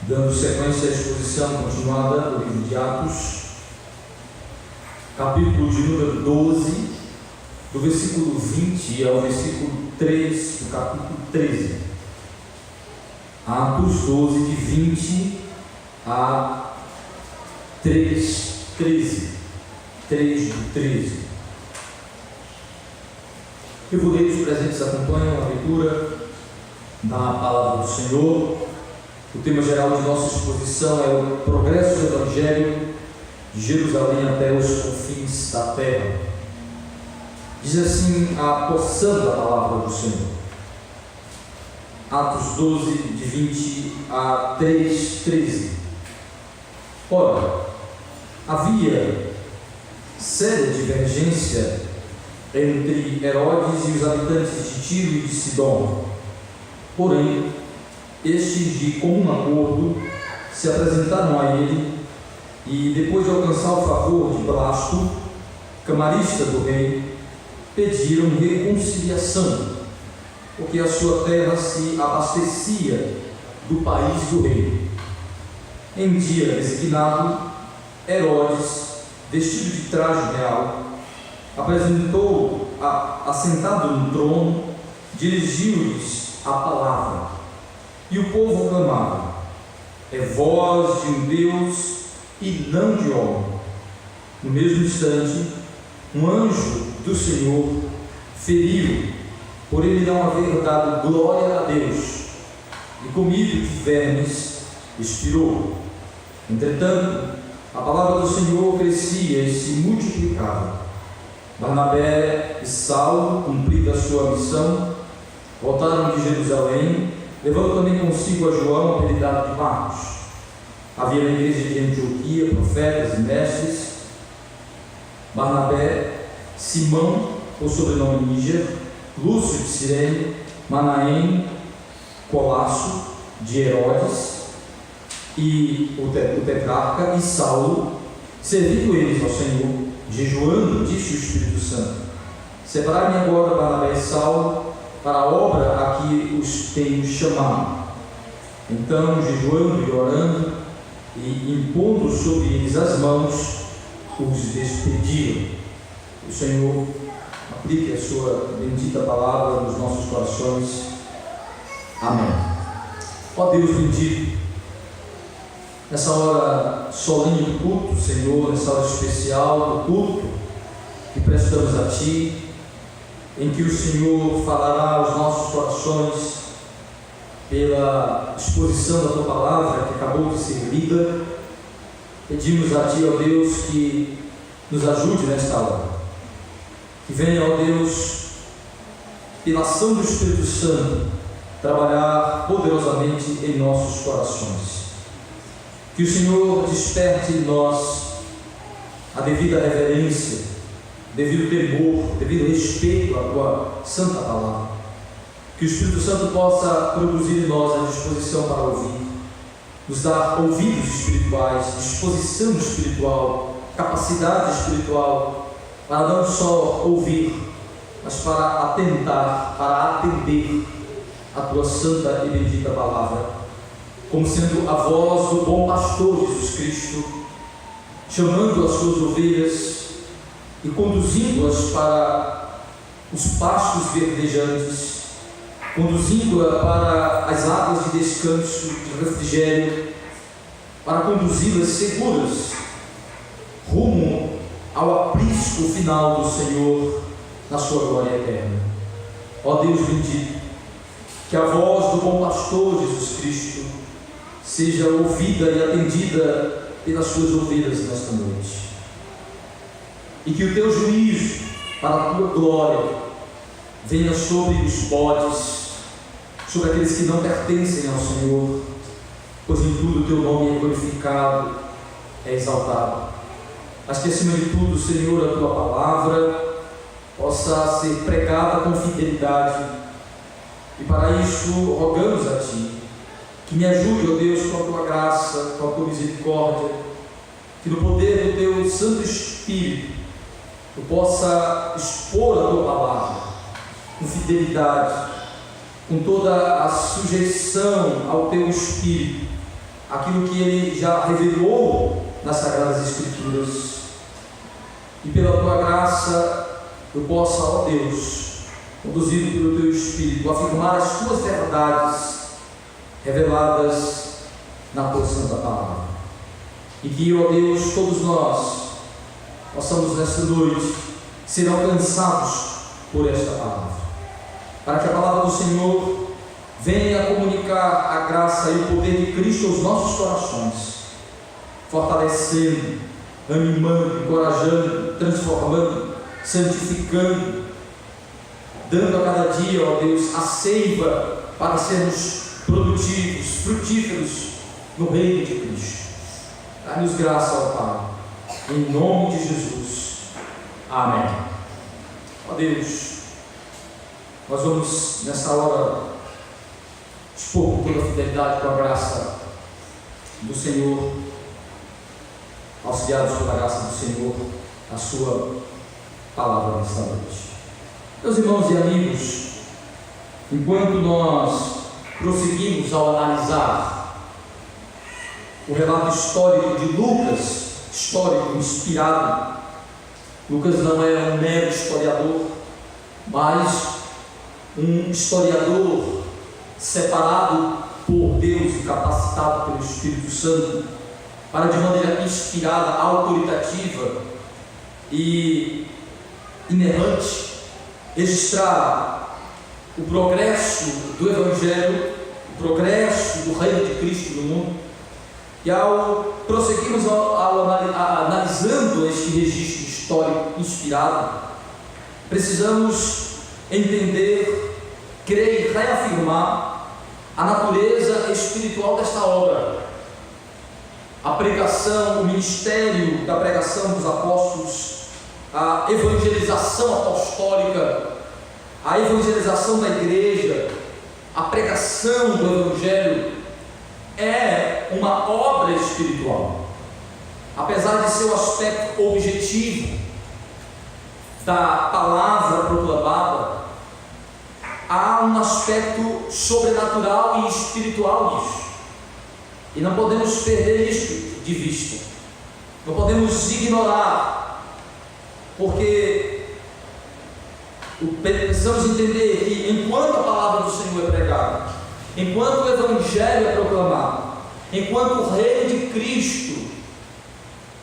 Dando sequência à exposição continuada do livro de Atos, capítulo de número 12, do versículo 20 ao versículo 3 do capítulo 13. Atos 12, de 20 a 3, 13. 3 do 13. Eu vou ler, os presentes acompanham a leitura da palavra do Senhor. O tema geral de nossa exposição é o progresso do Evangelho de Jerusalém até os confins da terra. Diz assim a porção da palavra do Senhor. Atos 12, de 20 a 3, 13. Ora, havia séria divergência entre Herodes e os habitantes de Tiro e de Sidom. Porém, estes, de comum acordo, se apresentaram a ele e, depois de alcançar o favor de Blasto, camarista do rei, pediram reconciliação, porque a sua terra se abastecia do país do rei. Em dia designado, Herodes, vestido de traje real, apresentou, assentado no trono, dirigiu-lhes a palavra. E o povo clamava: é voz de um Deus e não de homem. No mesmo instante, um anjo do Senhor feriu, por ele não haver dado glória a Deus, e comido de vermes expirou. Entretanto, a palavra do Senhor crescia e se multiplicava. Barnabé e Saulo, cumprida a sua missão, voltaram de Jerusalém, levando também consigo a João, apelidado de Marcos. Havia na igreja de Antioquia profetas e mestres: Barnabé, Simão, por sobrenome Níger, Lúcio de Cirene, Manaém, Colasso, de Herodes, e o tetrarca, e Saulo, servindo eles ao Senhor, jejuando, disse o Espírito Santo: separai-me agora Barnabé e Saulo para a obra a que os tenho chamado. Então, jejuando e orando, e impondo sobre eles as mãos, os despediram. O Senhor aplique a sua bendita palavra nos nossos corações. Amém. Ó Deus bendito, nessa hora solene do culto, Senhor, nessa hora especial do culto que prestamos a Ti, em que o Senhor falará aos nossos corações pela exposição da Tua palavra que acabou de ser lida, pedimos a Ti, ó Deus, que nos ajude nesta hora, que venha, ó Deus, pela ação do Espírito Santo, trabalhar poderosamente em nossos corações, que o Senhor desperte em nós a devida reverência, devido temor, devido respeito à Tua santa palavra, que o Espírito Santo possa produzir em nós a disposição para ouvir, nos dar ouvidos espirituais, disposição espiritual, capacidade espiritual, para não só ouvir, mas para atentar, para atender a Tua santa e bendita palavra, como sendo a voz do bom pastor Jesus Cristo, chamando as suas ovelhas e conduzindo-as para os pastos verdejantes, conduzindo-as para as águas de descanso, de refrigério, para conduzi-las seguras rumo ao aprisco final do Senhor na sua glória eterna. Ó Deus bendito, que a voz do bom pastor Jesus Cristo seja ouvida e atendida pelas suas ovelhas nesta noite, e que o Teu juízo para a Tua glória venha sobre os bodes, sobre aqueles que não pertencem ao Senhor, pois em tudo o Teu nome é glorificado, é exaltado. Mas que acima de tudo, Senhor, a Tua palavra possa ser pregada com fidelidade, e para isso rogamos a Ti que me ajude, ó Deus, com a Tua graça, com a Tua misericórdia, que no poder do Teu Santo Espírito Tu possa expor a Tua palavra com fidelidade, com toda a sujeição ao Teu Espírito, aquilo que Ele já revelou nas Sagradas Escrituras, e pela Tua graça eu possa, ó Deus, conduzido pelo Teu Espírito, afirmar as Tuas verdades reveladas na Tua Santa Palavra, e que, ó Deus, todos nós possamos nesta noite ser alcançados por esta palavra, para que a palavra do Senhor venha comunicar a graça e o poder de Cristo aos nossos corações, fortalecendo, animando, encorajando, transformando, santificando, dando a cada dia, ó Deus, a seiva para sermos produtivos, frutíferos no reino de Cristo. Dá-nos graça, ó Pai, em nome de Jesus. Amém. Ó Deus, nós vamos nessa hora expor com toda a fidelidade, com a graça do Senhor, auxiliados pela graça do Senhor, a sua palavra nesta noite. Meus irmãos e amigos, enquanto nós prosseguimos ao analisar o relato histórico de Lucas, histórico inspirado, Lucas não é um mero historiador, mas um historiador separado por Deus e capacitado pelo Espírito Santo para, de maneira inspirada, autoritativa e inerrante, registrar o progresso do Evangelho, o progresso do reino de Cristo no mundo. E ao prosseguirmos analisando este registro histórico inspirado, precisamos entender, crer e reafirmar a natureza espiritual desta obra. A pregação, o ministério da pregação dos apóstolos, a evangelização apostólica, a evangelização da igreja, a pregação do Evangelho é uma obra espiritual. Apesar de seu aspecto objetivo da palavra proclamada, há um aspecto sobrenatural e espiritual nisso, e não podemos perder isso de vista, não podemos ignorar, porque precisamos entender que enquanto a palavra do Senhor é pregada, enquanto o Evangelho é proclamado, enquanto o reino de Cristo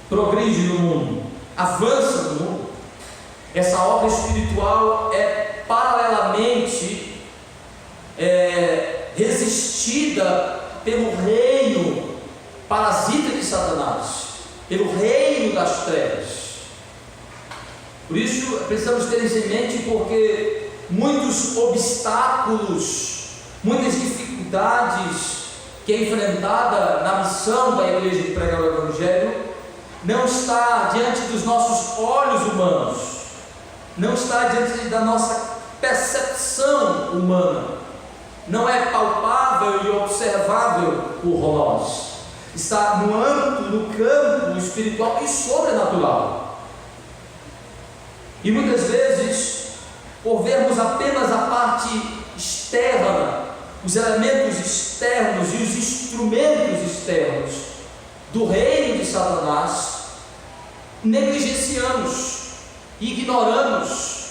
progride no mundo, avança no mundo, essa obra espiritual é paralelamente resistida pelo reino parasita de Satanás, pelo reino das trevas. Por isso precisamos ter isso em mente, porque muitos obstáculos, muitas dificuldades que é enfrentada na missão da igreja de pregar o Evangelho não está diante dos nossos olhos humanos, não está diante da nossa percepção humana, não é palpável e observável por nós, está no âmbito, no campo espiritual e sobrenatural. E muitas vezes, por vermos apenas a parte externa, os elementos externos e os instrumentos externos do reino de Satanás, negligenciamos, ignoramos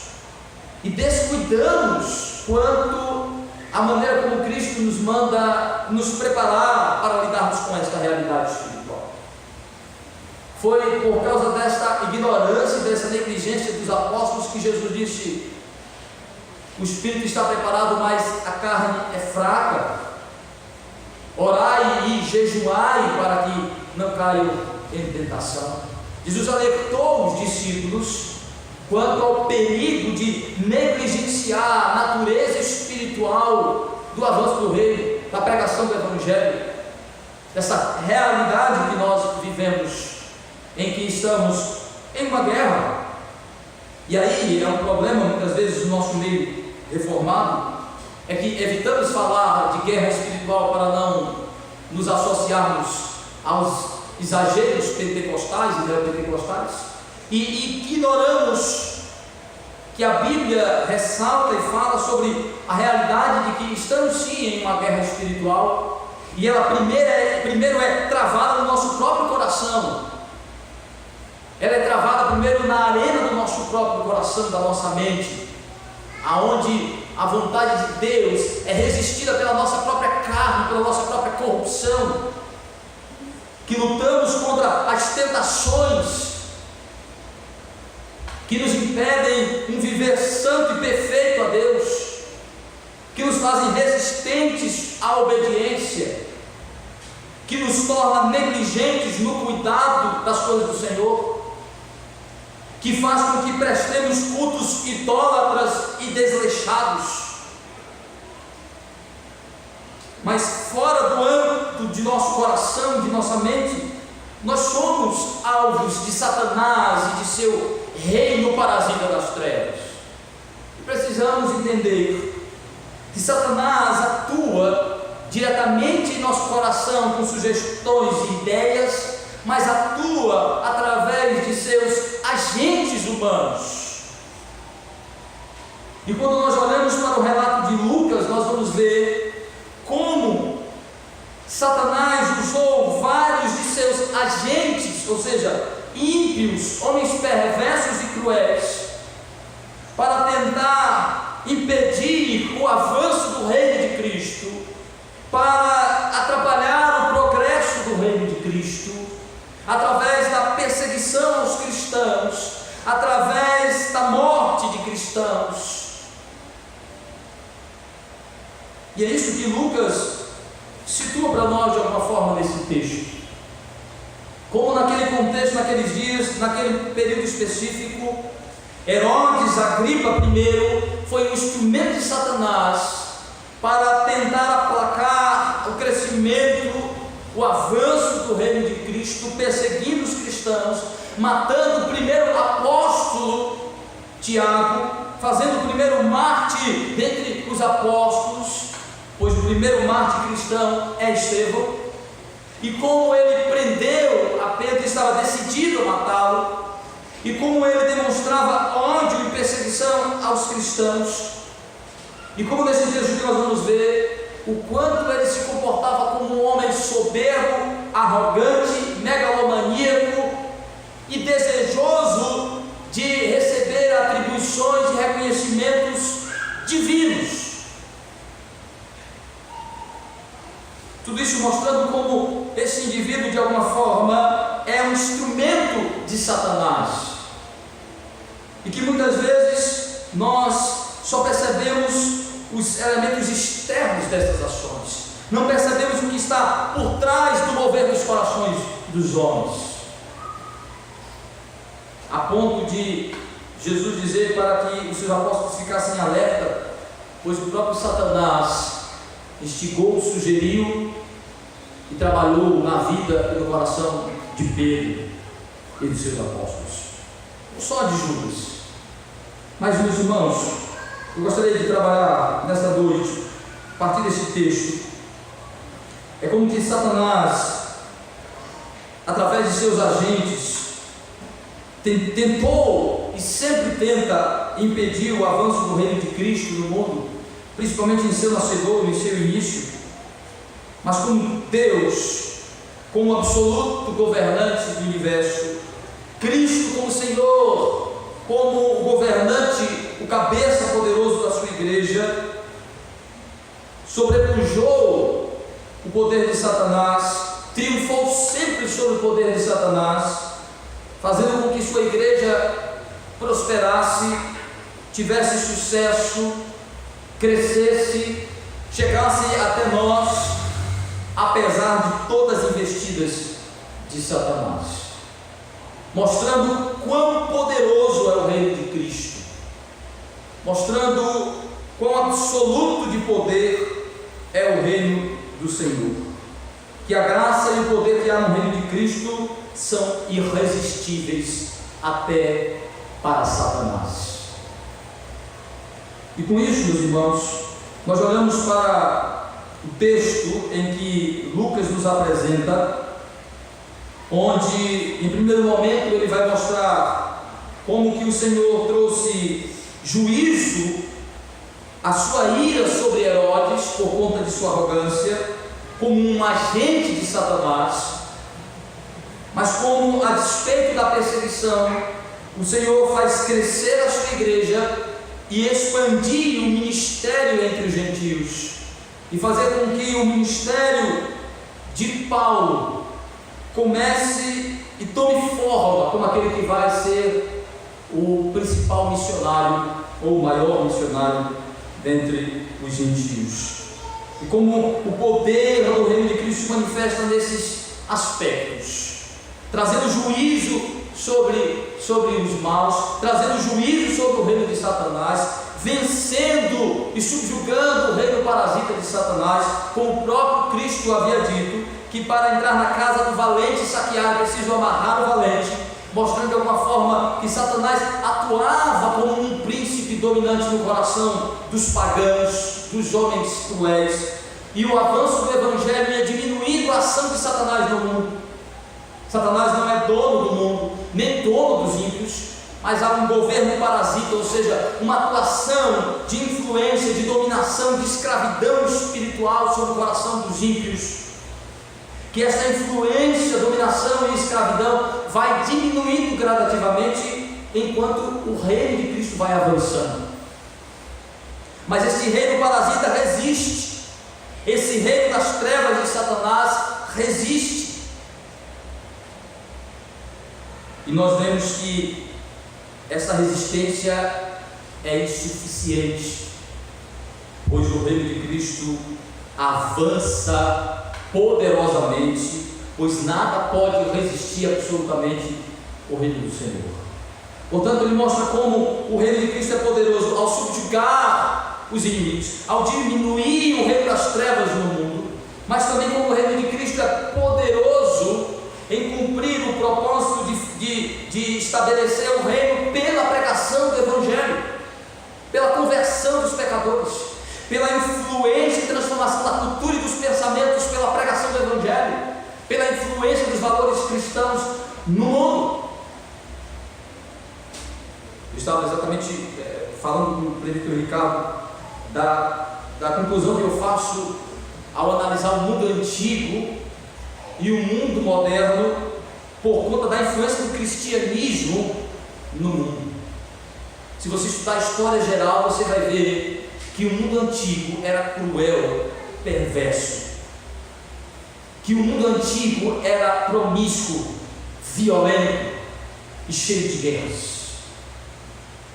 e descuidamos quanto à maneira como Cristo nos manda nos preparar para lidarmos com esta realidade espiritual. Foi por causa desta ignorância, dessa negligência dos apóstolos que Jesus disse: o espírito está preparado, mas a carne é fraca. Orai e jejuai para que não caiam em tentação. Jesus alertou os discípulos quanto ao perigo de negligenciar a natureza espiritual do avanço do reino, da pregação do Evangelho, dessa realidade que nós vivemos, em que estamos em uma guerra. E aí é um problema muitas vezes no nosso meio reformado, é que evitamos falar de guerra espiritual para não nos associarmos aos exageros pentecostais e neopentecostais, e ignoramos que a Bíblia ressalta e fala sobre a realidade de que estamos sim em uma guerra espiritual, E ela primeiro é travada no nosso próprio coração. Ela é travada primeiro na arena do nosso próprio coração, da nossa mente, aonde a vontade de Deus é resistida pela nossa própria carne, pela nossa própria corrupção, que lutamos contra as tentações que nos impedem um viver santo e perfeito a Deus, que nos fazem resistentes à obediência, que nos torna negligentes no cuidado das coisas do Senhor, que faz com que prestemos cultos idólatras e desleixados. Mas fora do âmbito de nosso coração, de nossa mente, nós somos alvos de Satanás e de seu reino parasita das trevas. E precisamos entender que Satanás atua diretamente em nosso coração com sugestões e ideias, mas atua através de seus agentes humanos. E quando nós olhamos para o relato de Lucas, nós vamos ver como Satanás usou vários de seus agentes, ou seja, ímpios, homens perversos e cruéis, para tentar impedir o avanço do reino de Cristo, para atrapalhar o progresso do reino de Cristo, através da perseguição aos cristãos, através da morte de cristãos. E é isso que Lucas situa para nós de alguma forma nesse texto. Como naquele contexto, naqueles dias, naquele período específico, Herodes Agripa I foi um instrumento de Satanás para tentar aplacar o crescimento, o avanço do reino de Cristo, perseguindo os cristãos, matando o primeiro apóstolo Tiago, fazendo o primeiro mártir dentre os apóstolos, pois o primeiro mártir cristão é Estevão. E como ele prendeu a Pedro, estava decidido a matá-lo, e como ele demonstrava ódio e perseguição aos cristãos, e como nesse texto que nós vamos ver o quanto ele se comportava como um homem soberbo, arrogante, megalomaníaco e desejoso de receber atribuições e reconhecimentos divinos. Tudo isso mostrando como esse indivíduo, de alguma forma, é um instrumento de Satanás, e que muitas vezes nós só percebemos os elementos externos dessas ações, não percebemos o que está por trás do mover dos corações dos homens, a ponto de Jesus dizer para que os seus apóstolos ficassem alerta, pois o próprio Satanás instigou, sugeriu e trabalhou na vida e no coração de Pedro e dos seus apóstolos, não só de Judas. Mas, meus irmãos, eu gostaria de trabalhar nesta noite, a partir desse texto, é como que Satanás, através de seus agentes, tentou e sempre tenta impedir o avanço do reino de Cristo no mundo, principalmente em seu nascedouro, em seu início. Mas como Deus, como absoluto governante do universo, Cristo como Senhor, como o governante, o cabeça poderoso da sua igreja, sobrepujou o poder de Satanás, triunfou sempre sobre o poder de Satanás, fazendo com que sua igreja prosperasse, tivesse sucesso, crescesse, chegasse até nós, apesar de todas as investidas de Satanás, mostrando quão poderoso é o reino de Cristo, mostrando quão absoluto de poder é o reino do Senhor, que a graça e o poder que há no reino de Cristo são irresistíveis até para Satanás. E com isso, meus irmãos, nós olhamos para o texto em que Lucas nos apresenta, onde em primeiro momento ele vai mostrar como que o Senhor trouxe juízo, a sua ira sobre Herodes por conta de sua arrogância, como um agente de Satanás, mas como, a despeito da perseguição, o Senhor faz crescer a sua igreja e expandir o ministério entre os gentios, e fazer com que o ministério de Paulo comece e tome forma como aquele que vai ser o principal missionário, ou o maior missionário dentre os gentios. E como o poder do reino de Cristo se manifesta nesses aspectos, trazendo juízo sobre os maus, trazendo juízo sobre o reino de Satanás, vencendo e subjugando o reino parasita de Satanás, como o próprio Cristo havia dito, que para entrar na casa do valente e saquear é preciso amarrar o valente, mostrando de alguma forma que Satanás atuava como um príncipe dominante no coração dos pagãos, dos homens cruéis, e o avanço do Evangelho ia diminuindo a ação de Satanás no mundo. Satanás não é dono do mundo, nem dono dos ímpios, mas há um governo parasita, ou seja, uma atuação de influência, de dominação, de escravidão espiritual sobre o coração dos ímpios. Que essa influência, dominação e escravidão vai diminuindo gradativamente enquanto o reino de Cristo vai avançando. Mas esse reino parasita resiste, esse reino das trevas de Satanás resiste. E nós vemos que essa resistência é insuficiente, pois o reino de Cristo avança poderosamente, pois nada pode resistir absolutamente ao reino do Senhor. Portanto, ele mostra como o reino de Cristo é poderoso ao subjugar os inimigos, ao diminuir o reino das trevas no mundo, mas também como o reino de Cristo é poderoso em cumprir o propósito de estabelecer o reino pela pregação do Evangelho, pela conversão dos pecadores, pela influência e transformação da cultura e dos pensamentos, pela pregação do Evangelho, pela influência dos valores cristãos no mundo. Eu estava exatamente falando com o presbítero Ricardo da conclusão que eu faço ao analisar o mundo antigo e o mundo moderno por conta da influência do cristianismo no mundo. Se você estudar a história geral, você vai ver que o mundo antigo era cruel, perverso, que o mundo antigo era promíscuo, violento e cheio de guerras.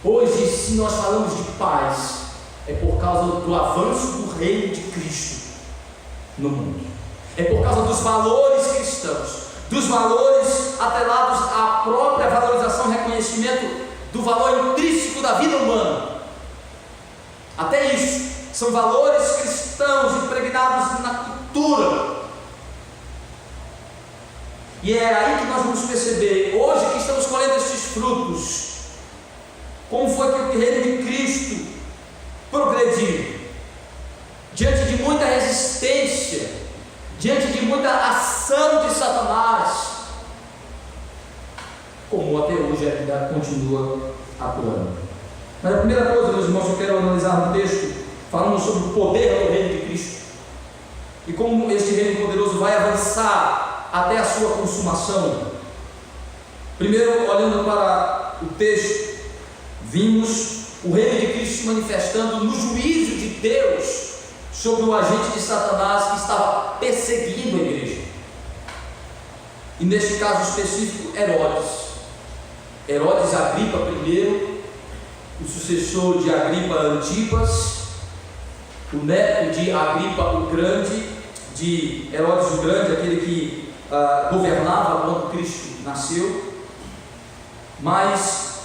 Hoje, se nós falamos de paz, é por causa do avanço do reino de Cristo no mundo. É por causa dos valores cristãos, dos valores atrelados à própria valorização e reconhecimento do valor intrínseco da vida humana. Até isso, são valores cristãos impregnados na cultura. E é aí que nós vamos perceber, hoje que estamos colhendo esses frutos, como foi que o reino de Cristo progrediu, diante de muita resistência, diante de muita ação de Satanás, como até hoje ainda continua atuando. Mas a primeira coisa, meus irmãos, que eu quero analisar no texto, falando sobre o poder do reino de Cristo, e como este reino poderoso vai avançar até a sua consumação. Primeiro, olhando para o texto, vimos o reino de Cristo se manifestando no juízo de Deus sobre o agente de Satanás que estava perseguindo a igreja, e neste caso específico, Herodes Agripa I, o sucessor de Agripa Antipas, o neto de Agripa o Grande, de Herodes o Grande, aquele que governava quando Cristo nasceu. Mas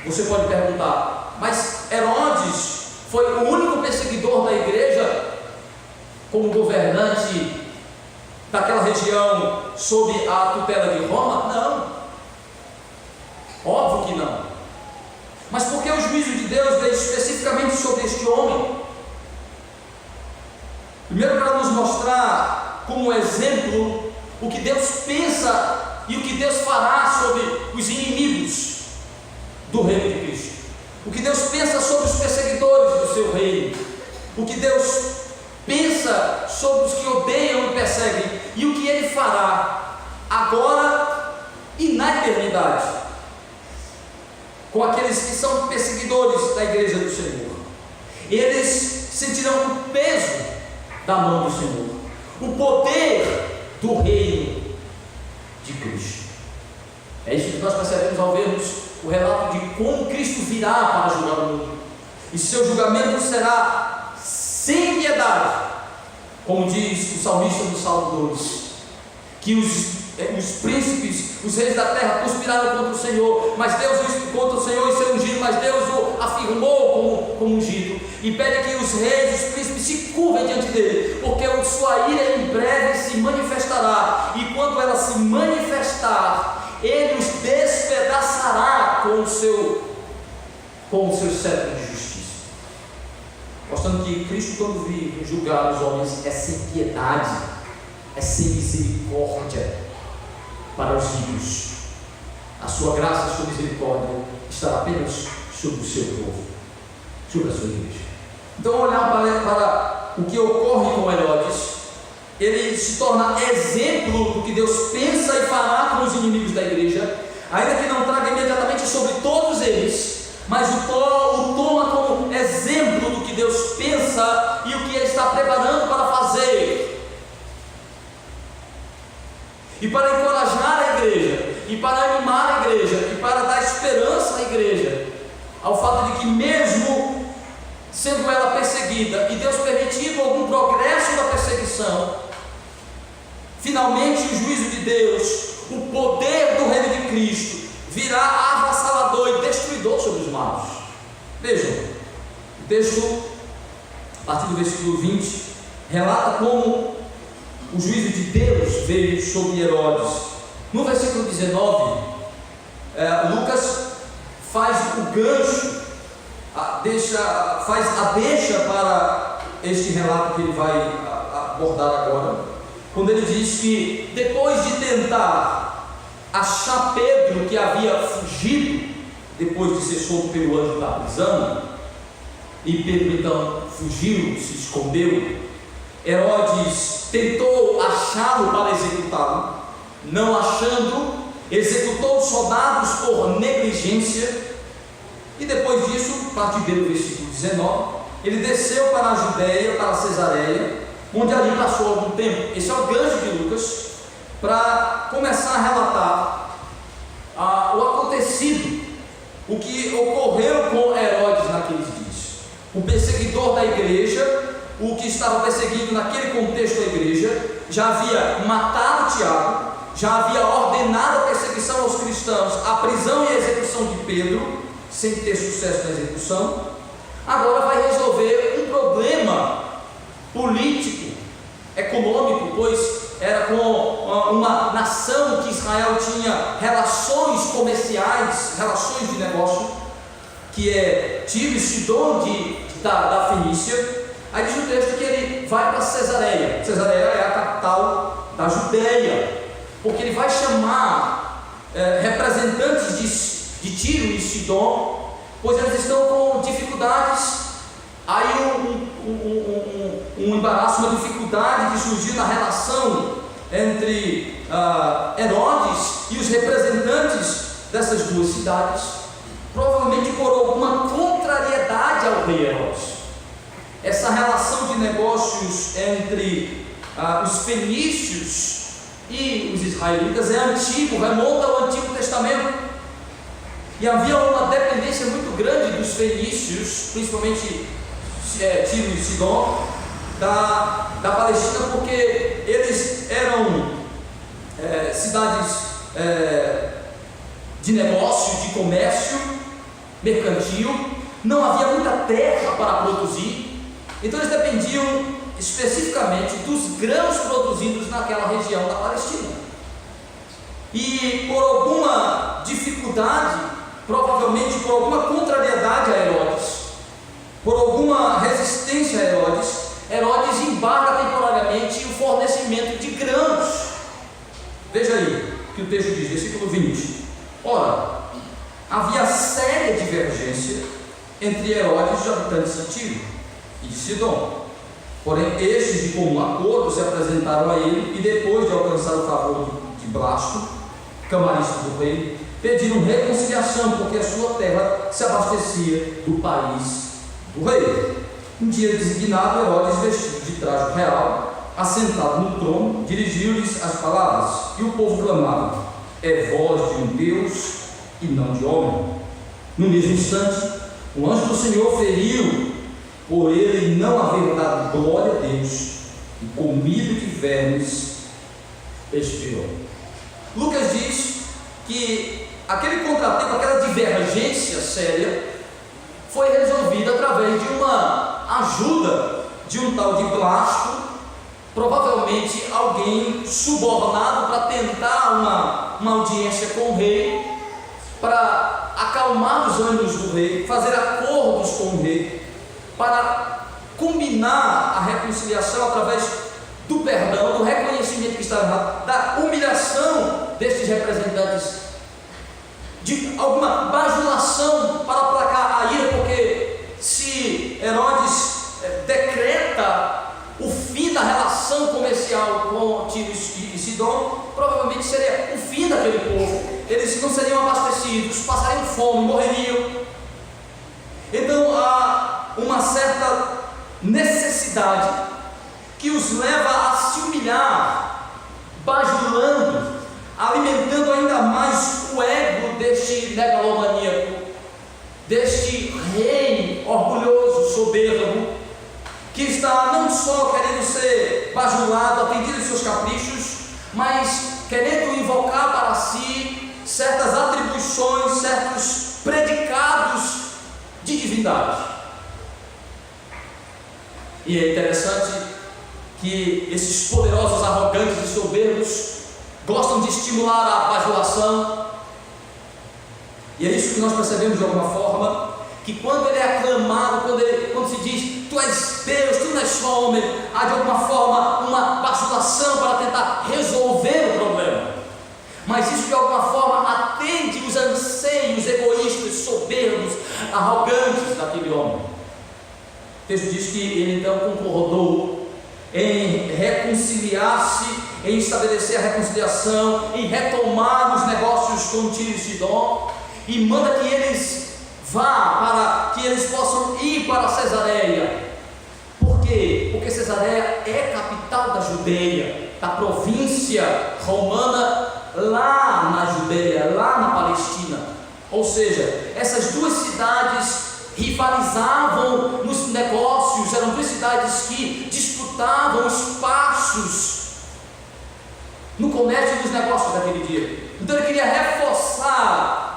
você pode perguntar, mas Herodes foi o único perseguidor da igreja como governante daquela região sob a tutela de Roma? Não, óbvio que não. Mas por que o juízo de Deus veio especificamente sobre este homem? Primeiro, para nos mostrar como exemplo o que Deus pensa e o que Deus fará sobre os inimigos do reino de Cristo, o que Deus pensa sobre os perseguidores do seu reino, o que Deus pensa sobre os que odeiam e perseguem, e o que ele fará agora e na eternidade com aqueles que são perseguidores da igreja do Senhor. Eles sentirão o peso da mão do Senhor, o poder do reino de Cristo. É isso que nós percebemos ao vermos o relato de como Cristo virá para julgar o mundo, e seu julgamento será sem piedade, como diz o salmista no Salmo 2, que os príncipes, os reis da terra conspiraram contra o Senhor, mas Deus contra o Senhor e seu ungido, mas Deus o afirmou como ungido, e pede que os reis, os príncipes se curvem diante dele, porque a sua ira em breve se manifestará, e quando ela se manifestar, ele os despedaçará com o seu cetro de justiça, mostrando que Cristo, quando vir julgar os homens, é sem piedade, é sem misericórdia para os ímpios. A sua graça, a sua misericórdia estará apenas sobre o seu povo, sobre a sua igreja. Então, olhar para o que ocorre com Herodes, ele se torna exemplo do que Deus pensa e fará com os inimigos da igreja, ainda que não traga imediatamente sobre todos eles, mas o toma como exemplo do que Deus pensa e o que ele está preparando para fazer. E para encorajar a igreja, e para animar a igreja, e para dar esperança à igreja, ao fato de que mesmo sendo ela perseguida, e Deus permitindo algum progresso da perseguição, finalmente o juízo de Deus, o poder do reino de Cristo, virá avassalador e destruidor sobre os maus. Vejam, o texto, a partir do versículo 20, relata como o juízo de Deus veio sobre Herodes. No versículo 19, Lucas faz o gancho, faz a deixa para este relato que ele vai abordar agora, quando ele diz que depois de tentar achar Pedro, que havia fugido depois de ser solto pelo anjo da prisão, e Pedro então fugiu, se escondeu, Herodes tentou achá-lo para executá-lo, não achando, executou os soldados por negligência, e depois disso, a partir do versículo 19, ele desceu para a Judéia, para Cesareia, onde ali passou algum tempo. Esse é o gancho de Lucas para começar a relatar o acontecido, o que ocorreu com Herodes naqueles dias. O perseguidor da igreja, o que estava perseguindo naquele contexto a igreja, já havia matado Tiago, já havia ordenado a perseguição aos cristãos, a prisão e a execução de Pedro, sem ter sucesso na execução. Agora vai resolver um problema político, econômico, pois era com uma nação que Israel tinha relações comerciais, relações de negócio, que é Tiro e Sidom da Fenícia. Aí diz o texto que ele vai para Cesareia. Cesareia é a capital da Judéia, porque ele vai chamar representantes de Tiro e Sidom, pois eles estão com dificuldades. Aí um embaraço, uma dificuldade que surgiu na relação entre Herodes e os representantes dessas duas cidades, provavelmente por alguma contrariedade ao rei Herodes. Essa relação de negócios entre os fenícios e os israelitas é antigo, remonta ao Antigo Testamento, e havia uma dependência muito grande dos fenícios, principalmente Tiro e Sidom, da Palestina, porque eles eram cidades de negócio, de comércio mercantil, não havia muita terra para produzir, então eles dependiam especificamente dos grãos produzidos naquela região da Palestina. E por alguma dificuldade, provavelmente por alguma contrariedade a Herodes, por alguma resistência a Herodes embarga temporariamente o fornecimento de grãos. Veja aí o que o texto diz, versículo 20. Ora, havia séria divergência entre Herodes e os habitantes de Tiro e de Sidom, Porém, estes de comum acordo se apresentaram a ele e, depois de alcançar o favor de Blasto, camarista do rei, pediram reconciliação, porque a sua terra se abastecia do país do rei. Um dia designado, Herodes, vestido de traje real, assentado no trono, dirigiu-lhes as palavras, e o povo clamava: é voz de um Deus e não de homem. No mesmo instante, o anjo do Senhor feriu por ele não haver dado glória a Deus, e comido de vermes expirou. Lucas diz que aquele contratempo, aquela divergência séria, foi resolvida através de uma ajuda de um tal de Blasto, provavelmente alguém subornado para tentar uma audiência com o rei, para acalmar os ânimos do rei, fazer acordos com o rei, para combinar a reconciliação através do perdão, do reconhecimento que estava errado, da humilhação destes representantes, de alguma bajulação para aplacar a ira, porque se Herodes decreta o fim da relação comercial com Tiro e Sidom, provavelmente seria o fim daquele povo. Eles não seriam abastecidos, passariam fome, morreriam. Então há uma certa necessidade que os leva a se humilhar, bajulando, alimentando ainda mais o ego deste megalomaníaco, deste rei orgulhoso, soberbo, que está não só querendo ser bajulado, atendido em seus caprichos, mas querendo invocar para si certas atribuições, certos predicados de divindade. E é interessante que esses poderosos, arrogantes e soberbos gostam de estimular a bajulação, e é isso que nós percebemos de alguma forma, que quando ele é aclamado, quando se diz tu és Deus, tu não és só homem, há de alguma forma uma bajulação para tentar resolver o problema. Mas isso de alguma forma atende os anseios egoístas, soberbos, arrogantes daquele homem. O texto diz que ele então concordou em reconciliar-se, em estabelecer a reconciliação, em retomar os negócios com Tiro e Sidom, e manda que eles para que eles possam ir para Cesareia. Por quê? Porque Cesareia é capital da Judeia, da província romana, lá na Judeia, lá na Palestina. Ou seja, essas duas cidades rivalizavam nos negócios, eram duas cidades que disputavam espaços no comércio dos negócios daquele dia. Então ele queria reforçar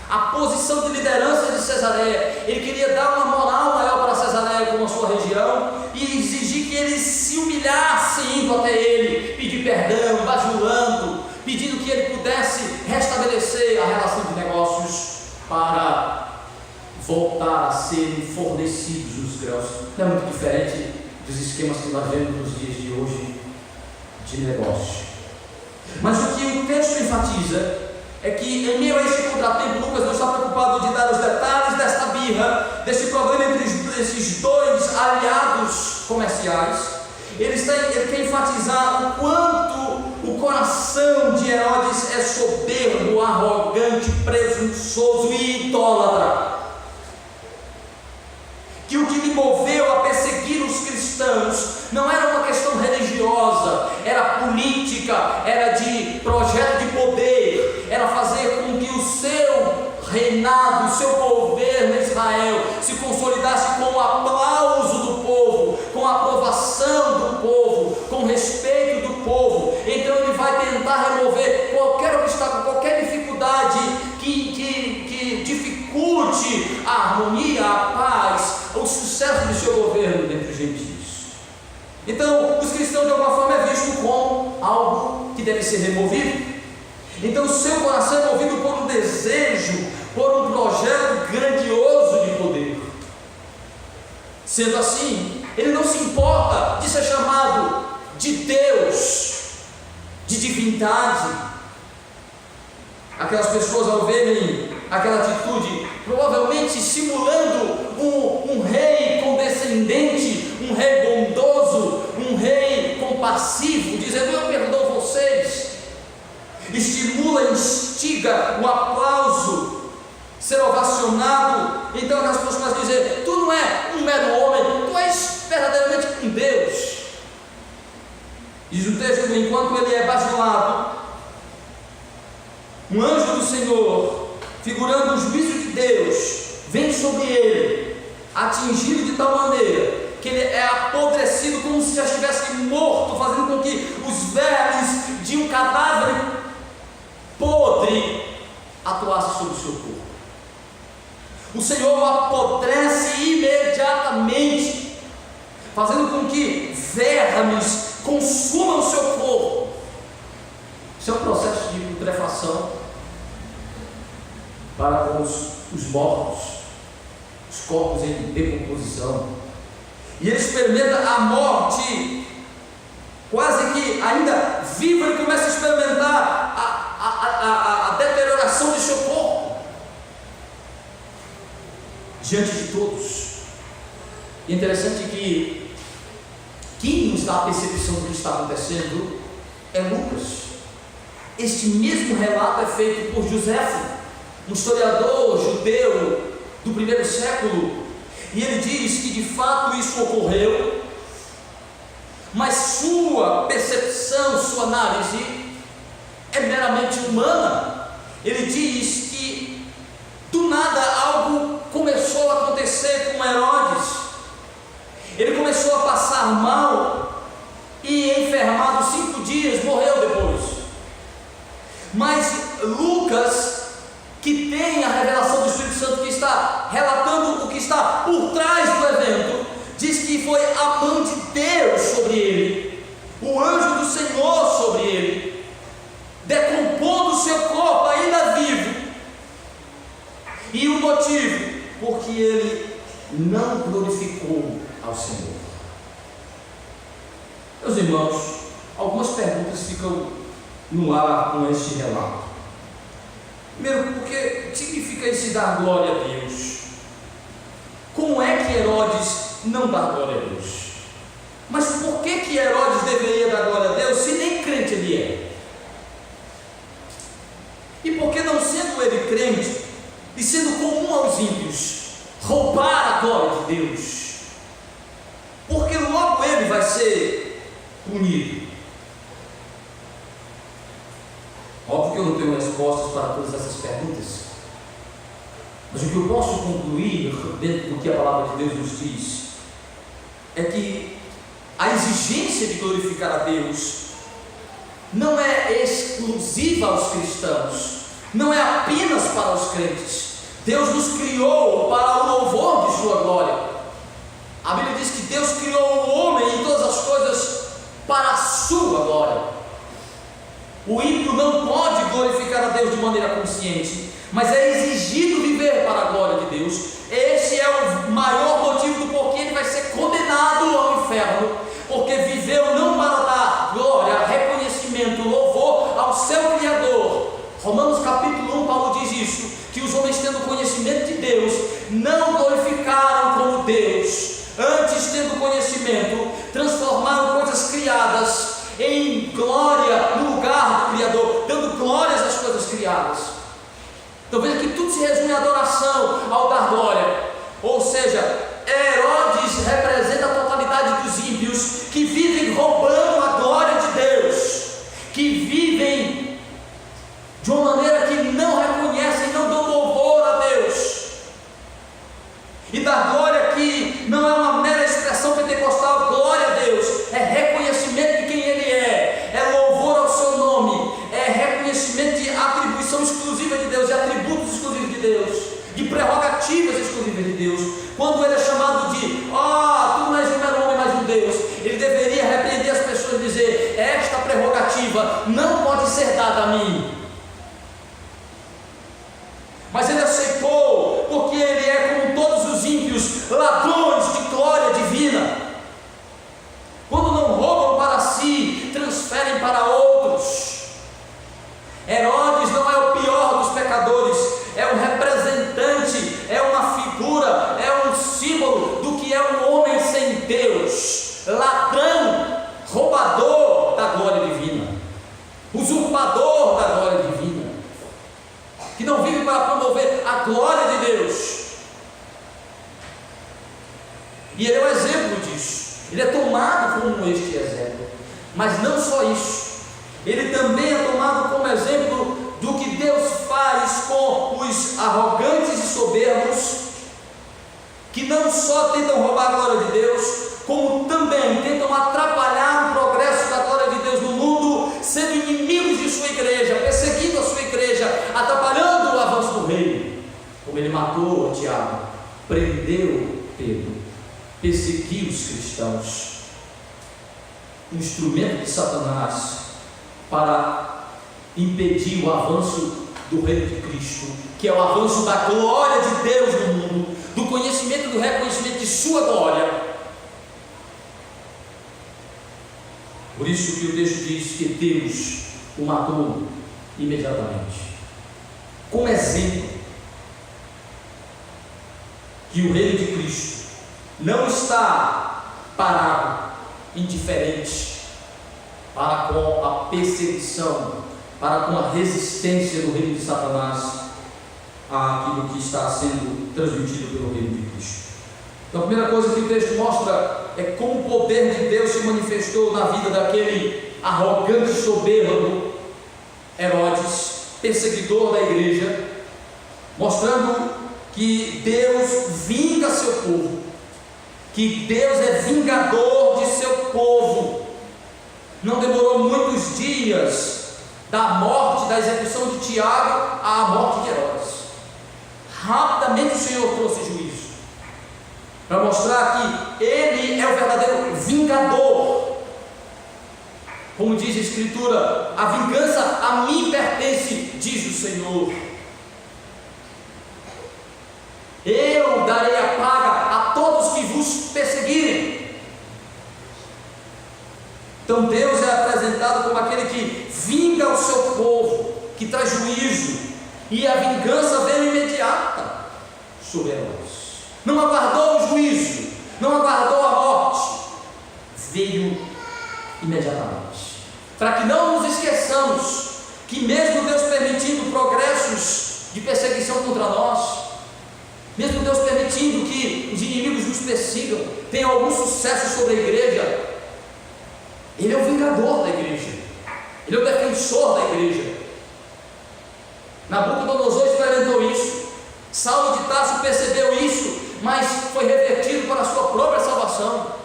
a posição de liderança de Cesareia, ele queria dar uma moral maior para Cesareia como a sua região, e exigir que eles se humilhassem indo até ele, pedir perdão, bajulando, pedindo que ele pudesse restabelecer a relação de negócios para voltar a serem fornecidos os grãos. Não é muito diferente dos esquemas que nós vemos nos dias de hoje de negócio. Mas o que o texto enfatiza é que, em meio a este contratempo, Lucas não está preocupado de dar os detalhes desta birra, deste problema entre esses dois aliados comerciais. Ele quer enfatizar o quanto o coração de Herodes é soberbo, arrogante, presunçoso e idólatra. Que o que lhe moveu a perseguir os cristãos não era uma questão religiosa, era política, era de projeto de poder, era fazer com que o seu reinado, o seu governo em Israel se consolidasse com o aplauso do povo, com a aprovação do povo, com o respeito do povo. Então ele vai tentar remover qualquer obstáculo, qualquer dificuldade que dificulte a harmonia, a paz, o sucesso do seu governo dentre os gentios. Então, os cristãos de alguma forma é visto como algo que deve ser removido. Então, o seu coração é movido por um desejo, por um projeto grandioso de poder. Sendo assim, ele não se importa de ser chamado de Deus, de divindade. Aquelas pessoas, ao verem aquela atitude, provavelmente simulando um rei condescendente, um rei bondoso, lascivo, dizendo: eu perdoo vocês. Estimula, instiga o aplauso, ser ovacionado. Então as pessoas começam a dizer: tu não é um mero homem, tu és verdadeiramente um Deus. Diz o texto que enquanto ele é bajulado, um anjo do Senhor, figurando o juízo de Deus, vem sobre ele, atingido de tal maneira que ele é apodrecido como se já estivesse morto, fazendo com que os vermes de um cadáver podre atuassem sobre o seu corpo. O Senhor o apodrece imediatamente, fazendo com que vermes consumam o seu corpo. Isso é um processo de putrefação para com os mortos, os corpos em decomposição. E ele experimenta a morte, quase que ainda vivo, ele começa a experimentar a deterioração de seu corpo diante de todos. E é interessante que quem nos dá a percepção do que está acontecendo é Lucas. Este mesmo relato é feito por Joséfo, um historiador judeu do primeiro século, e ele diz que de fato isso ocorreu, mas sua percepção, sua análise é meramente humana. Ele diz que do nada algo começou a acontecer com Herodes. Ele começou a passar mal e, enfermado 5 dias, morreu depois. Mas Lucas, que tem a revelação do Espírito Santo, que está relatando o que está por trás do evento, diz que foi a mão de Deus sobre ele, o anjo do Senhor sobre ele, decompondo o seu corpo ainda vivo. E o motivo, porque ele não glorificou ao Senhor. Meus irmãos, algumas perguntas ficam no ar com este relato. Primeiro, porque significa esse dar glória a Deus? Como é que Herodes não dá glória a Deus? Mas por que Herodes deveria dar glória a Deus se nem crente ele é? E por que, não sendo ele crente e sendo comum aos ímpios roubar a glória de Deus? Porque logo ele vai ser punido. Óbvio que eu não tenho respostas para todas essas perguntas, mas o que eu posso concluir dentro do que a palavra de Deus nos diz é que a exigência de glorificar a Deus não é exclusiva aos cristãos, não é apenas para os crentes. Deus nos criou para o louvor de sua glória. A Bíblia diz que Deus criou o homem e todas as coisas para a sua glória. O ímpio não pode glorificar a Deus de maneira consciente, mas é exigido viver para a glória de Deus. Esse é o maior motivo do porquê ele vai ser condenado ao inferno, porque viveu não para dar glória, reconhecimento, louvor ao seu Criador. Romanos capítulo 1, Paulo diz isso, que os homens, tendo conhecimento de Deus, não glorificaram como Deus, antes, tendo conhecimento, transformaram coisas criadas em glória no lugar do Criador, dando glórias às coisas criadas. Então veja que tudo se resume à adoração, ao dar glória. Ou seja, Herodes representa a totalidade dos ímpios que vivem roubando a glória de Deus, que vivem de uma maneira que não reconhecem, não dão louvor a Deus. E dar glória aqui não é uma mera expressão pentecostal. Glória a Deus é reconhecimento de quem Ele é louvor ao seu nome, é reconhecimento de atribuição exclusiva de Deus, de atributos exclusivos de Deus, de prerrogativas exclusivas de Deus. Quando ele é chamado de tu não és um mero homem, mas um Deus, ele deveria repreender as pessoas e dizer: esta prerrogativa não pode ser dada a mim. Mas ele aceitou, porque ele é como todos os ímpios, ladrões de glória divina. Quando não roubam para si, transferem para outros. Herodes não é o pior dos pecadores, é um representante, é uma figura, é um símbolo do que é um homem sem Deus, ladrão, roubador, usurpador da glória divina, que não vive para promover a glória de Deus. E ele é um exemplo disso. Ele é tomado como este exemplo. Mas não só isso, ele também é tomado como exemplo do que Deus faz com os arrogantes e soberbos, que não só tentam roubar a glória de Deus, como também tentam atrapalhar o progresso da glória de Deus no mundo, sendo inimigos de sua igreja, perseguindo a sua igreja, atrapalhando o avanço do reino, como ele matou Tiago, prendeu Pedro, perseguiu os cristãos, instrumento de Satanás para impedir o avanço do reino de Cristo, que é o avanço da glória de Deus no mundo, do conhecimento e do reconhecimento de sua glória. Por isso que o texto diz que Deus o matou imediatamente, como exemplo que o reino de Cristo não está parado, indiferente para com a perseguição, para com a resistência do reino de Satanás àquilo que está sendo transmitido pelo reino de Cristo. Então, a primeira coisa que o texto mostra é como o poder de Deus se manifestou na vida daquele arrogante, soberbo Herodes, perseguidor da igreja, mostrando que Deus vinga seu povo, que Deus é vingador de seu povo. Não demorou muitos dias da morte, da execução de Tiago à morte de Herodes. Rapidamente o Senhor trouxe juízo, para mostrar que Ele é o verdadeiro vingador. Como diz a Escritura, a vingança a mim pertence, diz o Senhor. Eu darei a paga a todos que vos perseguirem. Então Deus é apresentado como aquele que vinga o seu povo, que traz juízo, e a vingança veio imediata sobre Herodes. Não aguardou o juízo, não aguardou a morte, veio imediatamente, para que não nos esqueçamos que mesmo Deus permitindo progressos de perseguição contra nós, mesmo Deus permitindo que os inimigos nos persigam, tenham algum sucesso sobre a igreja, Ele é o vingador da igreja, Ele é o defensor da igreja. Nabucodonosor experimentou isso, Saulo de Tarso percebeu isso, mas foi revertido para a sua própria salvação.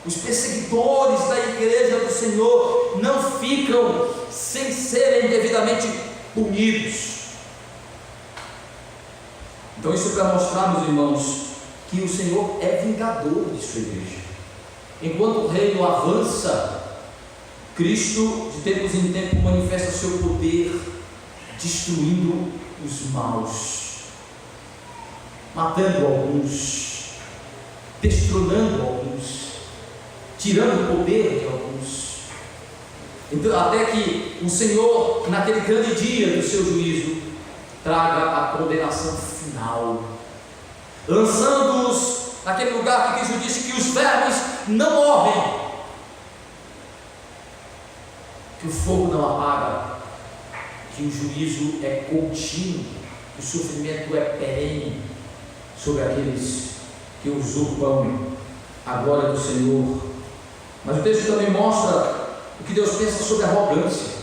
Os perseguidores da igreja do Senhor não ficam sem serem devidamente punidos. Então isso é para mostrar, meus irmãos, que o Senhor é vingador de sua igreja. Enquanto o reino avança, Cristo de tempos em tempos manifesta seu poder, destruindo os maus, matando alguns, destronando alguns, tirando o poder de alguns. Então, até que o Senhor, naquele grande dia do seu juízo, traga a condenação final, lançando-os naquele lugar que Cristo disse que os vermes não morrem, que o fogo não apaga, que o juízo é contínuo, que o sofrimento é perene sobre aqueles que usurpam a glória do Senhor. Mas o texto também mostra o que Deus pensa sobre a arrogância.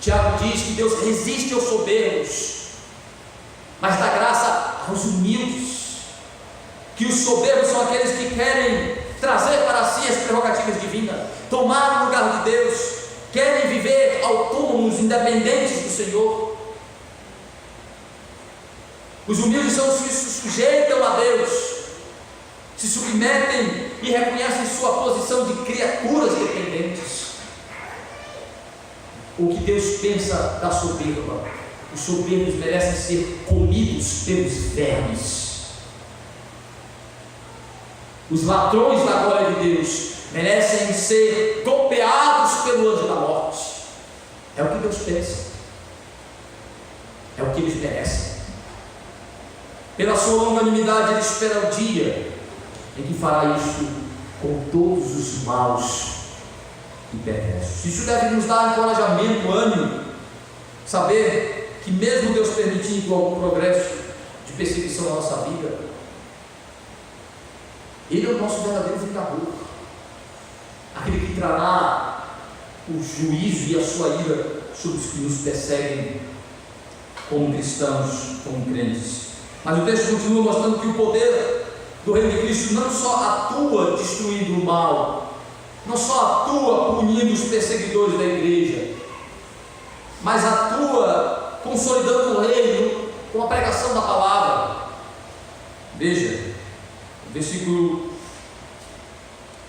Tiago diz que Deus resiste aos soberbos, mas dá graça aos humildes. Que os soberbos são aqueles que querem trazer para si as prerrogativas divinas, tomar o lugar de Deus, querem viver autônomos, independentes do Senhor. Os humildes são os que se sujeitam a Deus, se submetem e reconhecem sua posição de criaturas dependentes. O que Deus pensa da soberba? Os soberbos merecem ser comidos pelos vermes. Os ladrões da glória de Deus merecem ser golpeados pelo anjo da morte. É o que Deus pensa, é o que eles merecem. Pela sua longanimidade, Ele espera o dia em que fará isso com todos os maus e perversos. Isso deve nos dar encorajamento, ânimo, saber que mesmo Deus permitindo algum progresso de perseguição na nossa vida, Ele é o nosso verdadeiro vingador, aquele que trará o juízo e a sua ira sobre os que nos perseguem como cristãos, como crentes. Mas o texto continua mostrando que o poder do reino de Cristo não só atua destruindo o mal, não só atua punindo os perseguidores da igreja, mas atua consolidando o reino com a pregação da palavra. Veja, versículo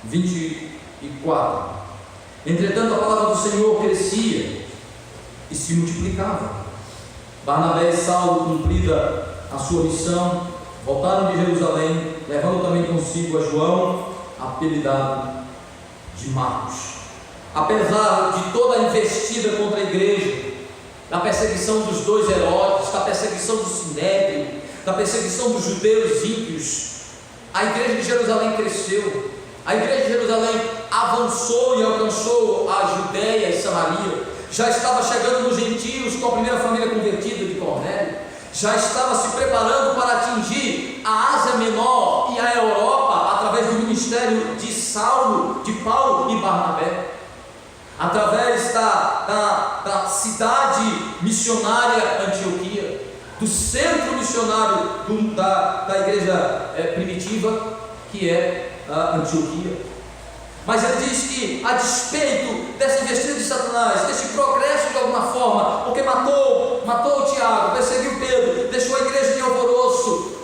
24: entretanto a palavra do Senhor crescia e se multiplicava. Barnabé e Saulo, cumprida a sua missão, voltaram de Jerusalém, levando também consigo a João, apelidado de Marcos. Apesar de toda a investida contra a igreja, da perseguição dos dois Herodes, da perseguição do Sinédrio, da perseguição dos judeus ímpios, a igreja de Jerusalém cresceu. A igreja de Jerusalém avançou e alcançou a Judéia e Samaria. Já estava chegando nos gentios com a primeira família convertida de Cornélio. Já estava se preparando para atingir a Ásia Menor e a Europa através do ministério de Saulo, de Paulo e Barnabé, através da cidade missionária Antioquia, do centro missionário da igreja primitiva, que é a Antioquia. Mas ele diz que, a despeito dessa investida de Satanás, desse progresso de alguma forma, porque matou Tiago, perseguiu Pedro, deixou a igreja em alvoroço,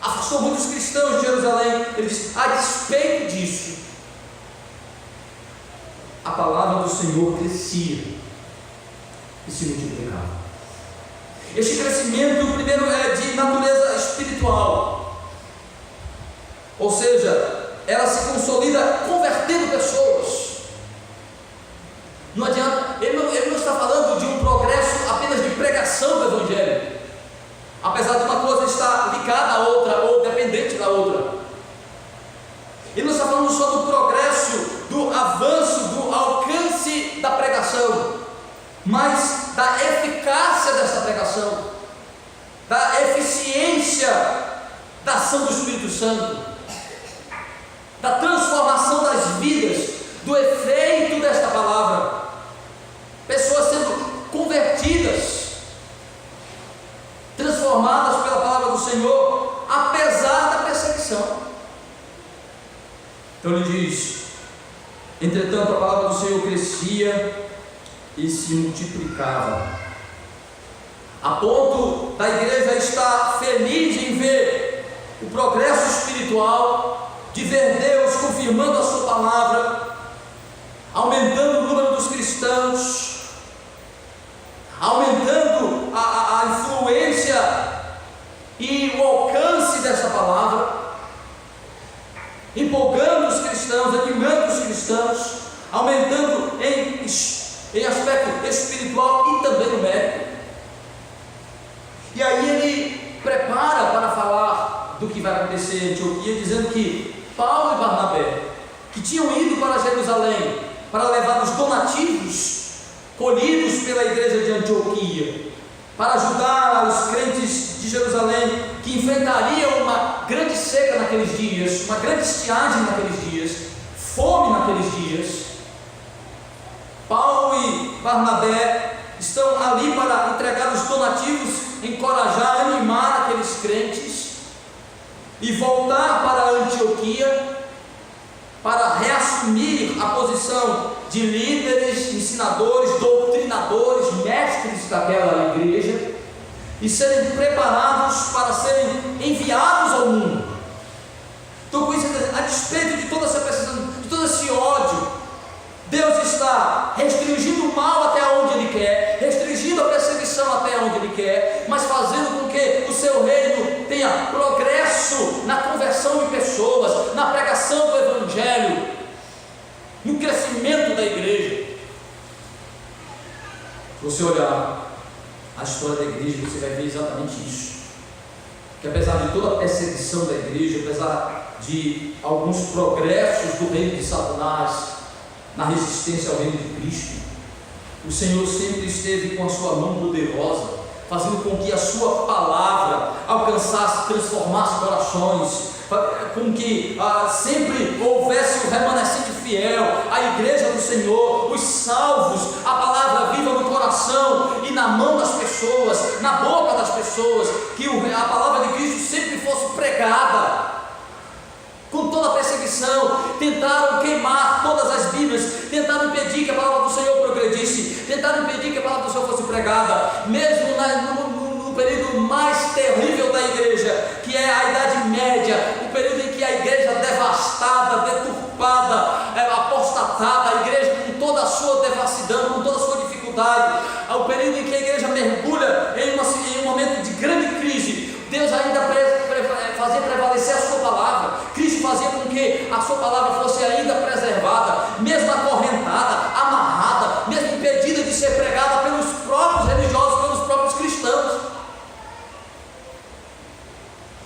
afastou muitos cristãos de Jerusalém, ele diz: a despeito disso, a palavra do Senhor crescia e se multiplicava. Este crescimento, primeiro, é de natureza espiritual, ou seja, ela se consolida convertendo pessoas. Não adianta, ele não está falando de um progresso apenas de pregação do Evangelho, apesar de uma coisa estar ligada à outra ou dependente da outra. Ele não está falando só do progresso, do avanço, do alcance da pregação, mas da eficácia dessa pregação, da eficiência da ação do Espírito Santo, da transformação das vidas, do efeito desta palavra, pessoas sendo convertidas, transformadas pela palavra do Senhor, apesar da perseguição. Então ele diz: entretanto a palavra do Senhor crescia e se multiplicava, a ponto da igreja estar feliz em ver o progresso espiritual, de ver Deus confirmando a sua palavra, aumentando o número dos cristãos, aumentando a influência e o alcance dessa palavra, empolgando os cristãos, animando os cristãos, aumentando em aspecto espiritual e também numérico. E aí ele prepara para falar do que vai acontecer em Antioquia, dizendo que Paulo e Barnabé, que tinham ido para Jerusalém para levar os donativos colhidos pela igreja de Antioquia, para ajudar os crentes de Jerusalém que enfrentariam uma grande seca naqueles dias, uma grande estiagem naqueles dias, fome naqueles dias. Paulo e Barnabé estão ali para entregar os donativos, encorajar, animar aqueles crentes e voltar para Antioquia para reassumir a posição de líderes, ensinadores, doutrinadores, mestres daquela igreja e serem preparados para serem enviados ao mundo. Então, com isso, a despeito de toda essa perseguição, de todo esse ódio, Deus está restringindo o mal até onde Ele quer, restringindo a perseguição até onde Ele quer, mas fazendo com que o seu reino tenha progresso na conversão de pessoas, na pregação do Evangelho, no crescimento da igreja. Se você olhar a história da igreja, você vai ver exatamente isso, que apesar de toda a perseguição da igreja, apesar de alguns progressos do reino de Satanás, na resistência ao reino de Cristo. O Senhor sempre esteve com a sua mão poderosa, fazendo com que a sua palavra alcançasse, transformasse corações, com que sempre houvesse o remanescente fiel, a igreja do Senhor, os salvos, a palavra viva no coração e na mão das pessoas, na boca das pessoas, que a palavra de Cristo sempre fosse pregada. Com toda a perseguição, tentaram queimar todas as Bíblias, tentaram impedir que a palavra do Senhor progredisse, tentaram impedir que a palavra do Senhor fosse pregada, mesmo no período mais terrível da igreja, que é a Idade Média, o período em que a igreja devastada, deturpada, apostatada, a igreja com toda a sua devassidão, com toda a sua dificuldade, o período em que a igreja mergulha em um momento de grande crise, Deus ainda fazia prevalecer a sua palavra. Cristo fazia com que a sua palavra fosse ainda preservada, mesmo acorrentada, amarrada, mesmo impedida de ser pregada pelos próprios religiosos, pelos próprios cristãos.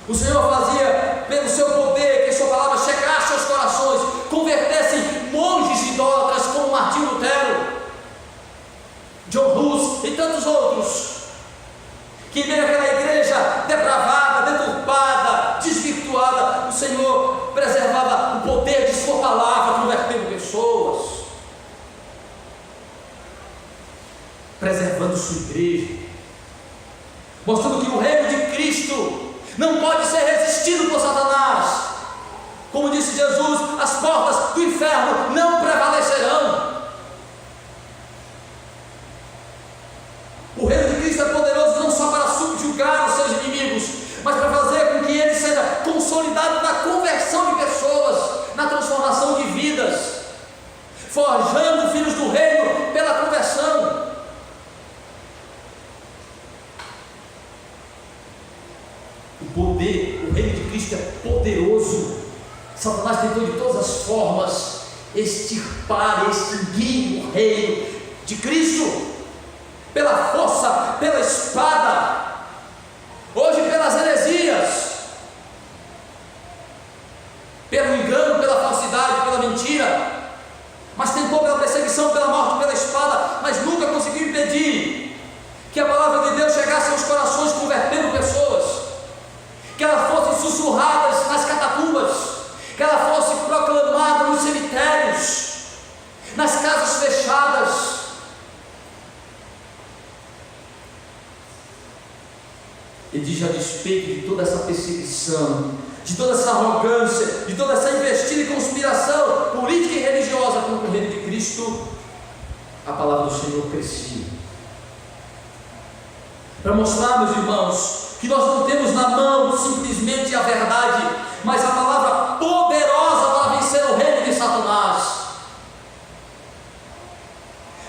O Senhor fazia pelo seu poder que a sua palavra chegasse aos corações, convertesse monges idólatras como Martinho Lutero, John Hus e tantos outros, que meio àquela igreja depravada, deturpada, desvirtuada, o Senhor preservava o poder de sua palavra, convertendo pessoas, preservando sua igreja, mostrando que o reino de Cristo não pode ser resistido por Satanás. Como disse Jesus, as portas do inferno não prevalecerão. O reino de Cristo é poderoso não só para subjugar os seus inimigos, mas para fazer com que ele seja consolidado na conversão de pessoas, na transformação de vidas, forjando filhos do reino pela conversão. O poder, o reino de Cristo é poderoso. Satanás tentou de todas as formas extirpar, extinguir o reino de Cristo, pela força, pela espada, hoje pelas heresias, pelo engano, pela falsidade, pela mentira, mas tentou pela perseguição, pela morte, pela espada, mas nunca conseguiu impedir que a palavra de Deus chegasse aos corações, convertendo pessoas, que elas fossem sussurradas nas catacumbas, que ela fosse proclamada nos cemitérios, nas casas fechadas. E diz, a despeito de toda essa perseguição, de toda essa arrogância, de toda essa investida e conspiração política e religiosa contra o reino de Cristo, a palavra do Senhor crescia. Para mostrar, meus irmãos, que nós não temos na mão simplesmente a verdade, mas a palavra poderosa para vencer o reino de Satanás.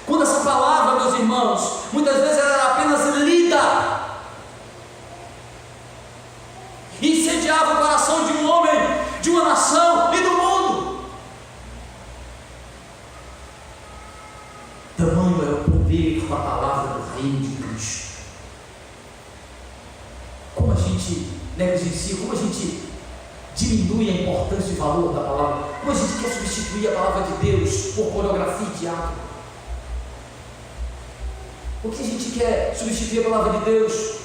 Quando essa palavra, meus irmãos, muitas vezes ela era apenas lida, incendiava o coração de um homem, de uma nação e do mundo. Tamanho era o poder da palavra do reino de Cristo. Como a gente negligencia, como a gente diminui a importância e valor da palavra, como a gente quer substituir a palavra de Deus por pornografia e teatro. Por que a gente quer substituir a palavra de Deus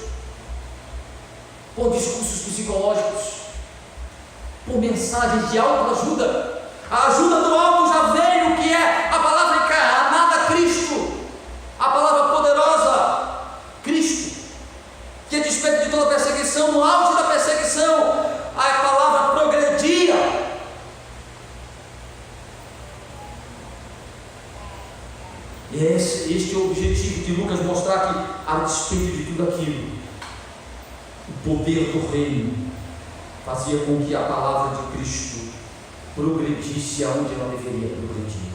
por discursos psicológicos, por mensagens de autoajuda? A ajuda do alto já veio, que é a palavra encarnada, Cristo, a palavra poderosa, Cristo, que a despeito de toda perseguição, no auge da perseguição, a palavra progredia. E este é o objetivo de Lucas, mostrar que, a despeito de tudo aquilo, o poder do reino fazia com que a palavra de Cristo progredisse aonde ela deveria progredir.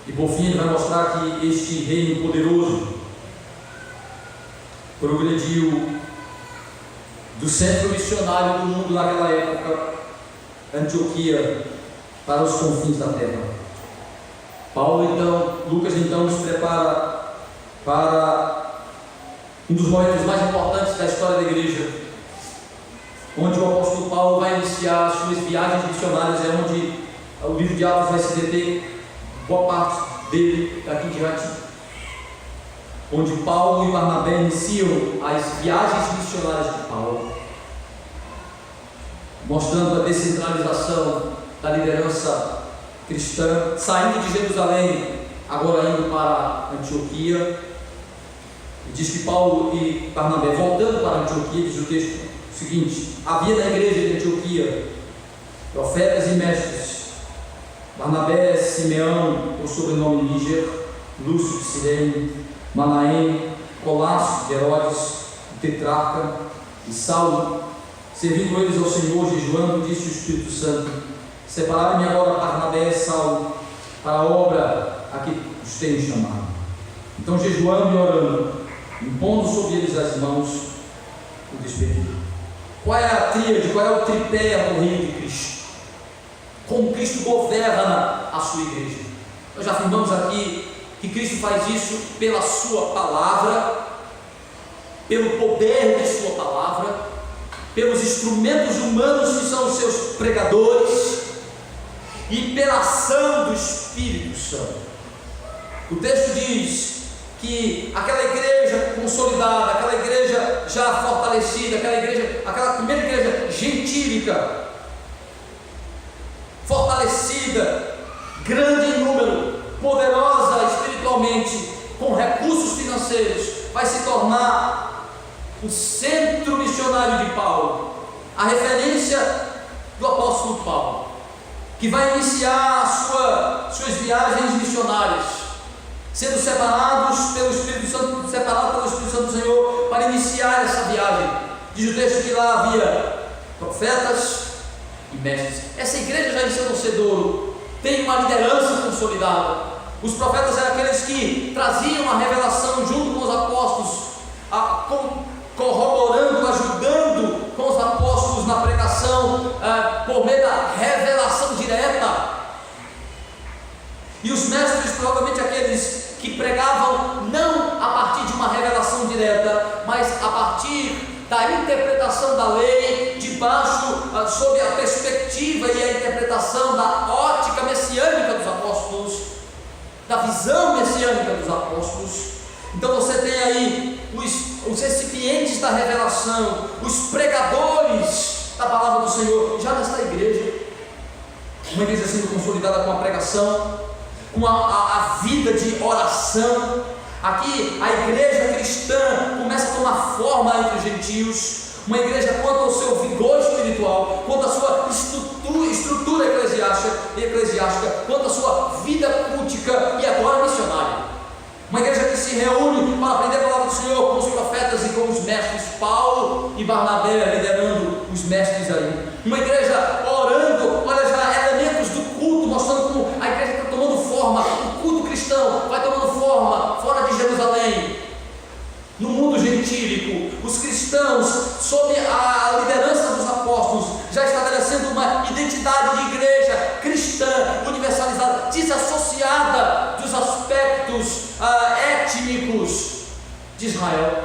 E por fim ele vai mostrar que este reino poderoso progrediu do centro missionário do mundo naquela época, Antioquia, para os confins da terra. Lucas então nos prepara para um dos momentos mais importantes da história da igreja, onde o apóstolo Paulo vai iniciar as suas viagens missionárias, é onde o livro de Atos vai se deter, boa parte dele daqui em diante, onde Paulo e Barnabé iniciam as viagens missionárias de Paulo, mostrando a descentralização da liderança cristã, saindo de Jerusalém, agora indo para Antioquia. E diz que Paulo e Barnabé, voltando para Antioquia, diz o texto o seguinte: havia na igreja de Antioquia profetas e mestres, Barnabé, Simeão, o sobrenome Níger, Lúcio de Cirene, Manaém, Colasso de Herodes, o tetrarca, e Saulo. Servindo eles ao Senhor, jejuando, disse o Espírito Santo: separai-me agora Barnabé e Saulo para a obra a que os tenho chamado. Então, jejuando e orando, impondo sobre eles as mãos, o despediram. Qual é a tríade, qual é o tripé do reino de Cristo? Como Cristo governa a sua igreja? Nós já afirmamos aqui que Cristo faz isso pela sua palavra, pelo poder de sua palavra, pelos instrumentos humanos que são os seus pregadores e pela ação do Espírito Santo. O texto diz que aquela igreja consolidada, aquela igreja já fortalecida, aquela primeira igreja gentílica, fortalecida, grande em número, poderosa espiritualmente, com recursos financeiros, vai se tornar o centro missionário de Paulo, a referência do apóstolo Paulo, que vai iniciar suas viagens missionárias, sendo separados pelo Espírito Santo, separado pelo Espírito Santo do Senhor para iniciar essa viagem. Diz o texto que lá havia profetas e mestres. Essa igreja já em seu nascedouro tem uma liderança consolidada. Os profetas eram aqueles que traziam a revelação junto com os apóstolos, corroborando, ajudando com os apóstolos na pregação, por meio da revelação direta. E os mestres, provavelmente aqueles que pregavam não a partir de uma revelação direta, mas a partir da interpretação da lei, sob a perspectiva e a interpretação da ótica messiânica dos apóstolos, da visão messiânica dos apóstolos. Então você tem aí os recipientes da revelação, os pregadores da palavra do Senhor, já nesta igreja, uma igreja sendo consolidada com a pregação, com a vida de oração. Aqui a igreja cristã começa a tomar forma entre os gentios, uma igreja quanto ao seu vigor espiritual, quanto à sua estrutura eclesiástica, quanto à sua vida cultica e agora missionária. Uma igreja que se reúne para aprender a palavra do Senhor com os profetas e com os mestres, Paulo e Barnabé liderando os mestres aí. Uma igreja orando, olha já, elementos do culto, mostrando como a igreja está tomando forma, o culto cristão vai tomando forma fora de Jerusalém, no mundo gentílico. Os cristãos, sob a liderança dos apóstolos, já estabelecendo uma identidade de igreja cristã, universalizada, desassociada dos aspectos étnicos de Israel,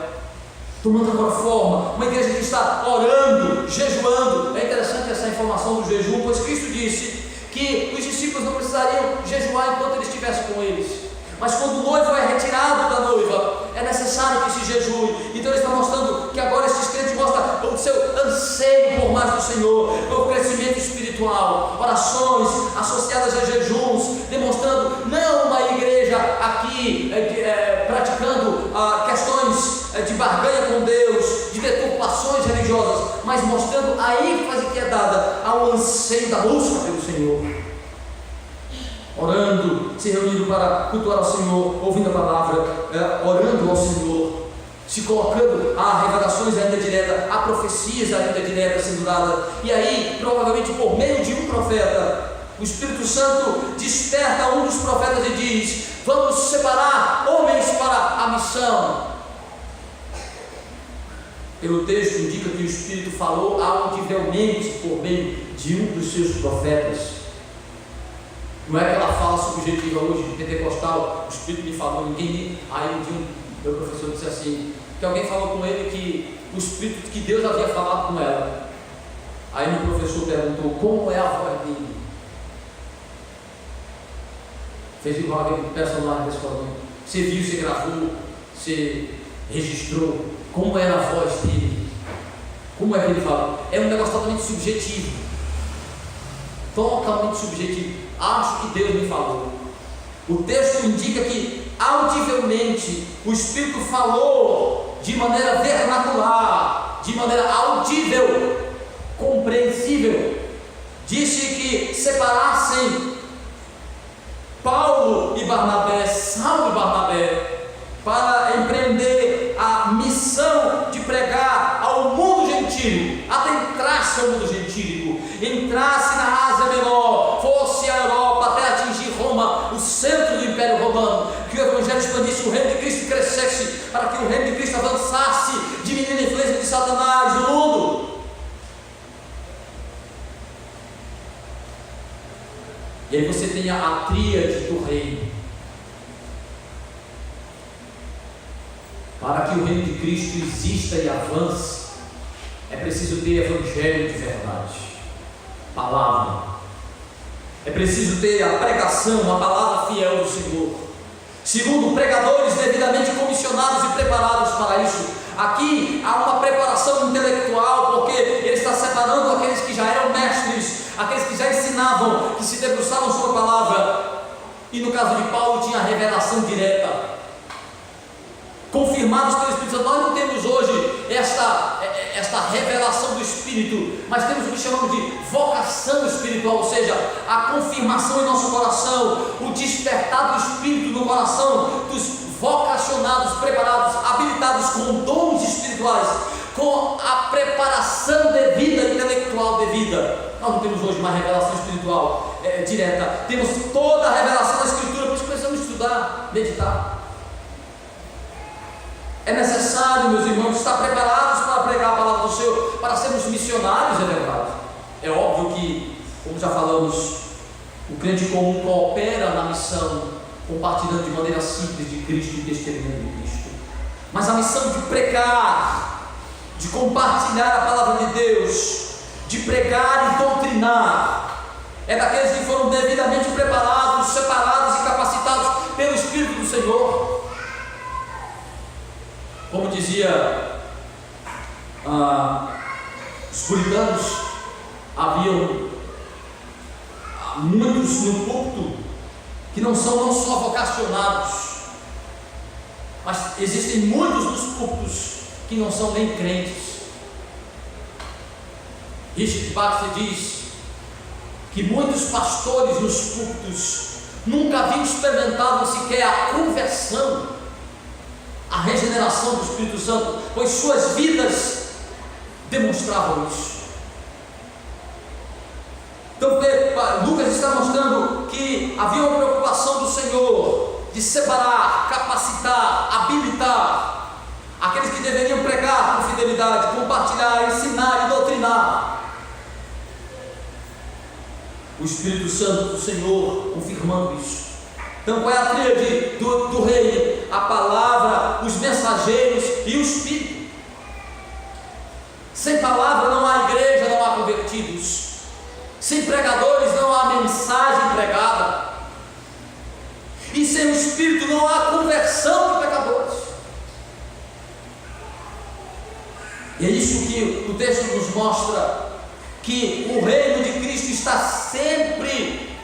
tomando agora forma, uma igreja que está orando, jejuando. É interessante essa informação do jejum, pois Cristo disse que os discípulos não precisariam jejuar enquanto ele estivesse com eles, mas quando o noivo é retirado da noiva, é necessário que se jejue. Então ele está mostrando que agora esses crentes mostram o seu anseio por mais do Senhor, por crescimento espiritual, orações associadas a jejuns, demonstrando não uma igreja aqui praticando questões de barganha com Deus, de deturpações religiosas, mas mostrando a ênfase que é dada ao anseio da busca pelo Senhor, orando, se reunindo para cultuar ao Senhor, ouvindo a palavra, orando ao Senhor, se colocando a revelações ainda diretas, a profecias ainda diretas sendo dadas. E aí, provavelmente por meio de um profeta, o Espírito Santo desperta um dos profetas e diz: vamos separar homens para a missão. Pelo texto indica que o Espírito falou audivelmente por meio de um dos seus profetas. Não é aquela fala subjetiva hoje de pentecostal, o Espírito me falou, ninguém. Aí um dia meu professor disse assim, que alguém falou com ele que o Espírito, que Deus havia falado com ela. Aí meu professor perguntou como é a voz dele. Fez igual aquele personagem desse programa. Você viu, você gravou, você registrou. Como era a voz dele? Como é que ele fala? É um negócio totalmente subjetivo. Totalmente subjetivo. Acho que Deus me falou. O texto indica que audivelmente o Espírito falou de maneira vernacular, de maneira audível, compreensível. Disse que separassem Paulo e Barnabé, Saulo e Barnabé, para empreender a missão de pregar ao mundo gentílico, adentrasse ao mundo gentílico, entrasse na Ásia Menor, fosse à Europa até atingir Roma, o centro do Império Romano, que o Evangelho expandisse, o reino de Cristo crescesse, para que o reino de Cristo avançasse, diminuindo a influência de Satanás no mundo. E aí você tem a tríade do reino. Para que o reino de Cristo exista e avance, é preciso ter evangelho de verdade, palavra. É preciso ter a pregação, a palavra fiel do Senhor. Segundo, pregadores devidamente comissionados e preparados para isso. Aqui há uma preparação intelectual, porque ele está separando aqueles que já eram mestres, aqueles que já ensinavam, que se debruçavam sobre a palavra. E no caso de Paulo tinha a revelação direta, confirmados pelo Espírito Santo. Nós não temos hoje esta revelação do Espírito, mas temos o que chamamos de vocação espiritual, ou seja, a confirmação em nosso coração, o despertar do Espírito no coração dos vocacionados, preparados, habilitados com dons espirituais, com a preparação devida, intelectual devida. Nós não temos hoje uma revelação espiritual direta, temos toda a revelação da Escritura, por isso precisamos estudar, meditar. É necessário, meus irmãos, estar preparados para pregar a palavra do Senhor, para sermos missionários, é verdade. É óbvio que, como já falamos, o crente comum coopera na missão, compartilhando de maneira simples de Cristo e testemunhando de Cristo. Mas a missão de pregar, de compartilhar a palavra de Deus, de pregar e doutrinar, é daqueles que foram devidamente preparados, separados e capacitados pelo Espírito do Senhor. Como dizia os puritanos, haviam muitos no púlpito que não são não só vocacionados, mas existem muitos nos púlpitos que não são nem crentes. Richard Baxter diz que muitos pastores nos púlpitos nunca haviam experimentado sequer a conversão, a regeneração do Espírito Santo, pois suas vidas demonstravam isso. Então Lucas está mostrando que havia uma preocupação do Senhor de separar, capacitar, habilitar aqueles que deveriam pregar com fidelidade, compartilhar, ensinar e doutrinar. O Espírito Santo do Senhor confirmando isso. Então qual é a tríade do reino? A palavra, os mensageiros e o Espírito. Sem palavra não há igreja, não há convertidos. Sem pregadores não há mensagem pregada. E sem o Espírito não há conversão de pecadores. E é isso que o texto nos mostra, que o reino de Cristo está sempre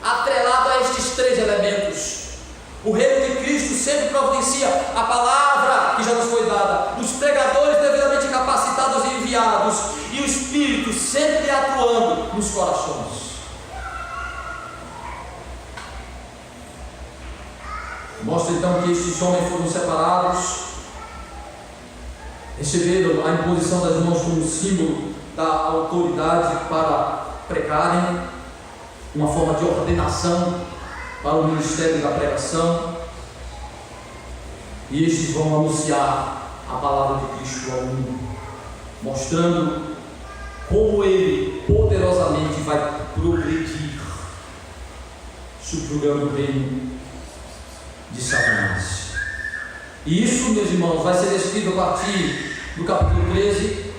atrelado a estes três elementos. O reino de Cristo sempre providencia a palavra que já nos foi dada, os pregadores devidamente capacitados e enviados, e o Espírito sempre atuando nos corações. Mostra então que estes homens foram separados, receberam a imposição das mãos como símbolo da autoridade para pregarem, uma forma de ordenação para o ministério da pregação, e estes vão anunciar a palavra de Cristo ao mundo, mostrando como ele poderosamente vai progredir, subjugando o reino de Satanás. E isso, meus irmãos, vai ser descrito a partir do capítulo 13,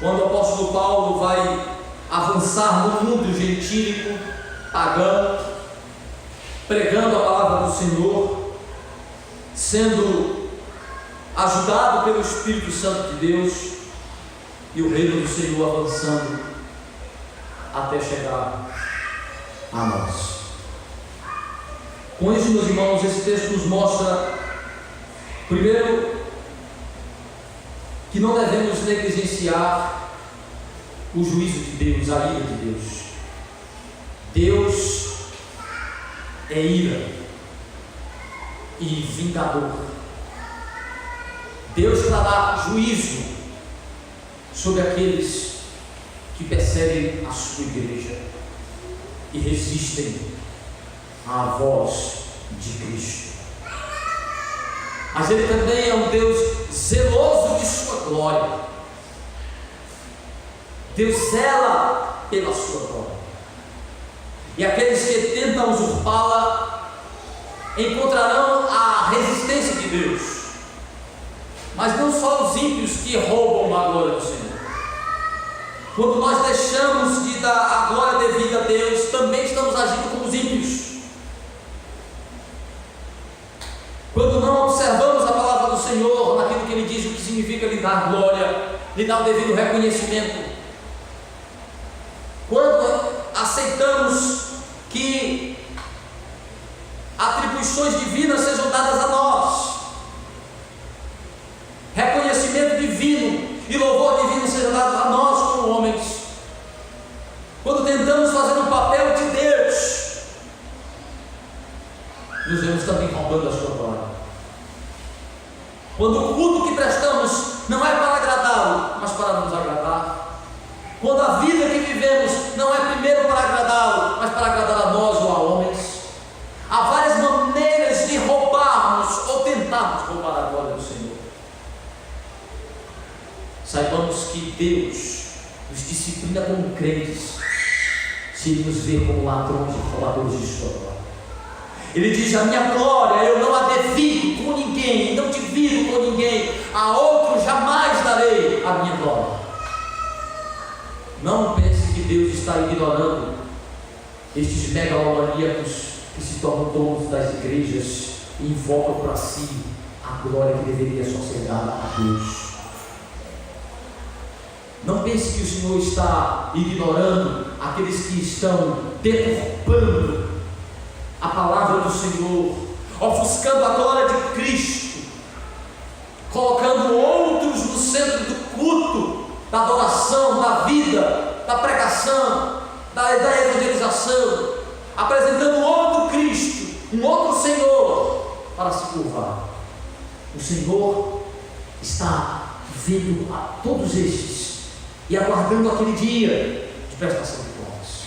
quando o apóstolo Paulo vai avançar no mundo gentílico, pagão, pregando a palavra do Senhor, sendo ajudado pelo Espírito Santo de Deus, e o reino do Senhor avançando até chegar a nós. Com isso, meus irmãos, esse texto nos mostra, primeiro, que não devemos negligenciar o juízo de Deus, a ira de Deus. Deus é ira e vingador. Deus trará juízo sobre aqueles que perseguem a sua igreja e resistem à voz de Cristo. Mas Ele também é um Deus zeloso de sua glória. Deus zela pela sua glória. E aqueles que tentam usurpá-la encontrarão a resistência de Deus. Mas não só os ímpios que roubam a glória do Senhor. Quando nós deixamos de dar a glória devida a Deus, também estamos agindo como os ímpios. Quando não observamos a palavra do Senhor, naquilo que Ele diz, o que significa lhe dar glória, lhe dar o devido reconhecimento. Quando aceitamos que atribuições divinas sejam dadas a nós, reconhecimento divino e louvor divino seja dado a nós como homens, quando tentamos fazer o papel de Deus, nos vemos também roubando a sua glória. Quando o culto que prestamos não é para agradá-lo, mas para nos agradar. Quando a vida que vivemos não é primeiro para agradá-lo, mas para agradar a nós ou a homens. Há várias maneiras de roubarmos ou tentarmos roubar a glória do Senhor. Saibamos que Deus nos disciplina como crentes, se Ele nos vê como ladrões e roubadores de sua glória. Ele diz: a minha glória eu não a divido com ninguém, não divido com ninguém, a outro jamais darei a minha glória. Não pense que Deus está ignorando estes megalomaníacos que se tornam donos das igrejas e invocam para si a glória que deveria só ser dada a Deus. Não pense que o Senhor está ignorando aqueles que estão deturpando a palavra do Senhor, ofuscando a glória de Cristo, colocando outros no centro do culto, da adoração, da vida, da pregação, da evangelização, apresentando outro Cristo, um outro Senhor para se curvar. O Senhor está vendo a todos estes e aguardando aquele dia de prestação de contas.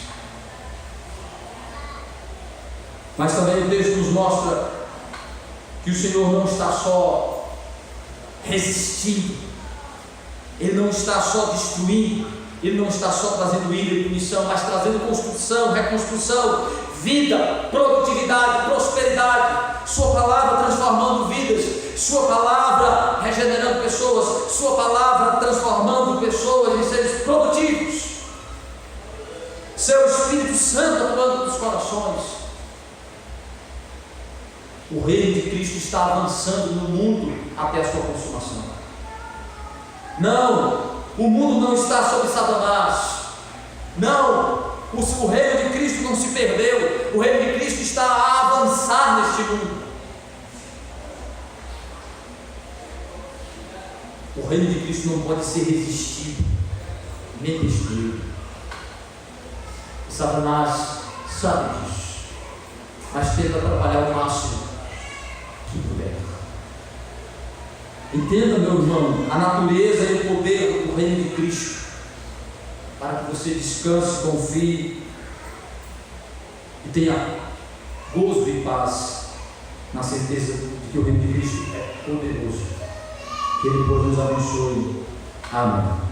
Mas também o texto nos mostra que o Senhor não está só resistindo, Ele não está só destruindo, Ele não está só trazendo ira e punição, mas trazendo construção, reconstrução, vida, produtividade, prosperidade, Sua palavra transformando vidas, Sua palavra regenerando pessoas, Sua palavra transformando pessoas em seres produtivos, Seu Espírito Santo atuando nos corações. O reino de Cristo está avançando no mundo até a sua consumação. Não, o mundo não está sob Satanás. Não, o reino de Cristo não se perdeu. O reino de Cristo está a avançar neste mundo. O reino de Cristo não pode ser resistido, nem destruído. Satanás sabe disso, mas tenta trabalhar o máximo que puder. Entenda, meu irmão, a natureza e o poder do reino de Cristo, para que você descanse, confie e tenha gozo e paz na certeza de que o reino de Cristo é poderoso. Que Ele possa nos abençoe. Amém.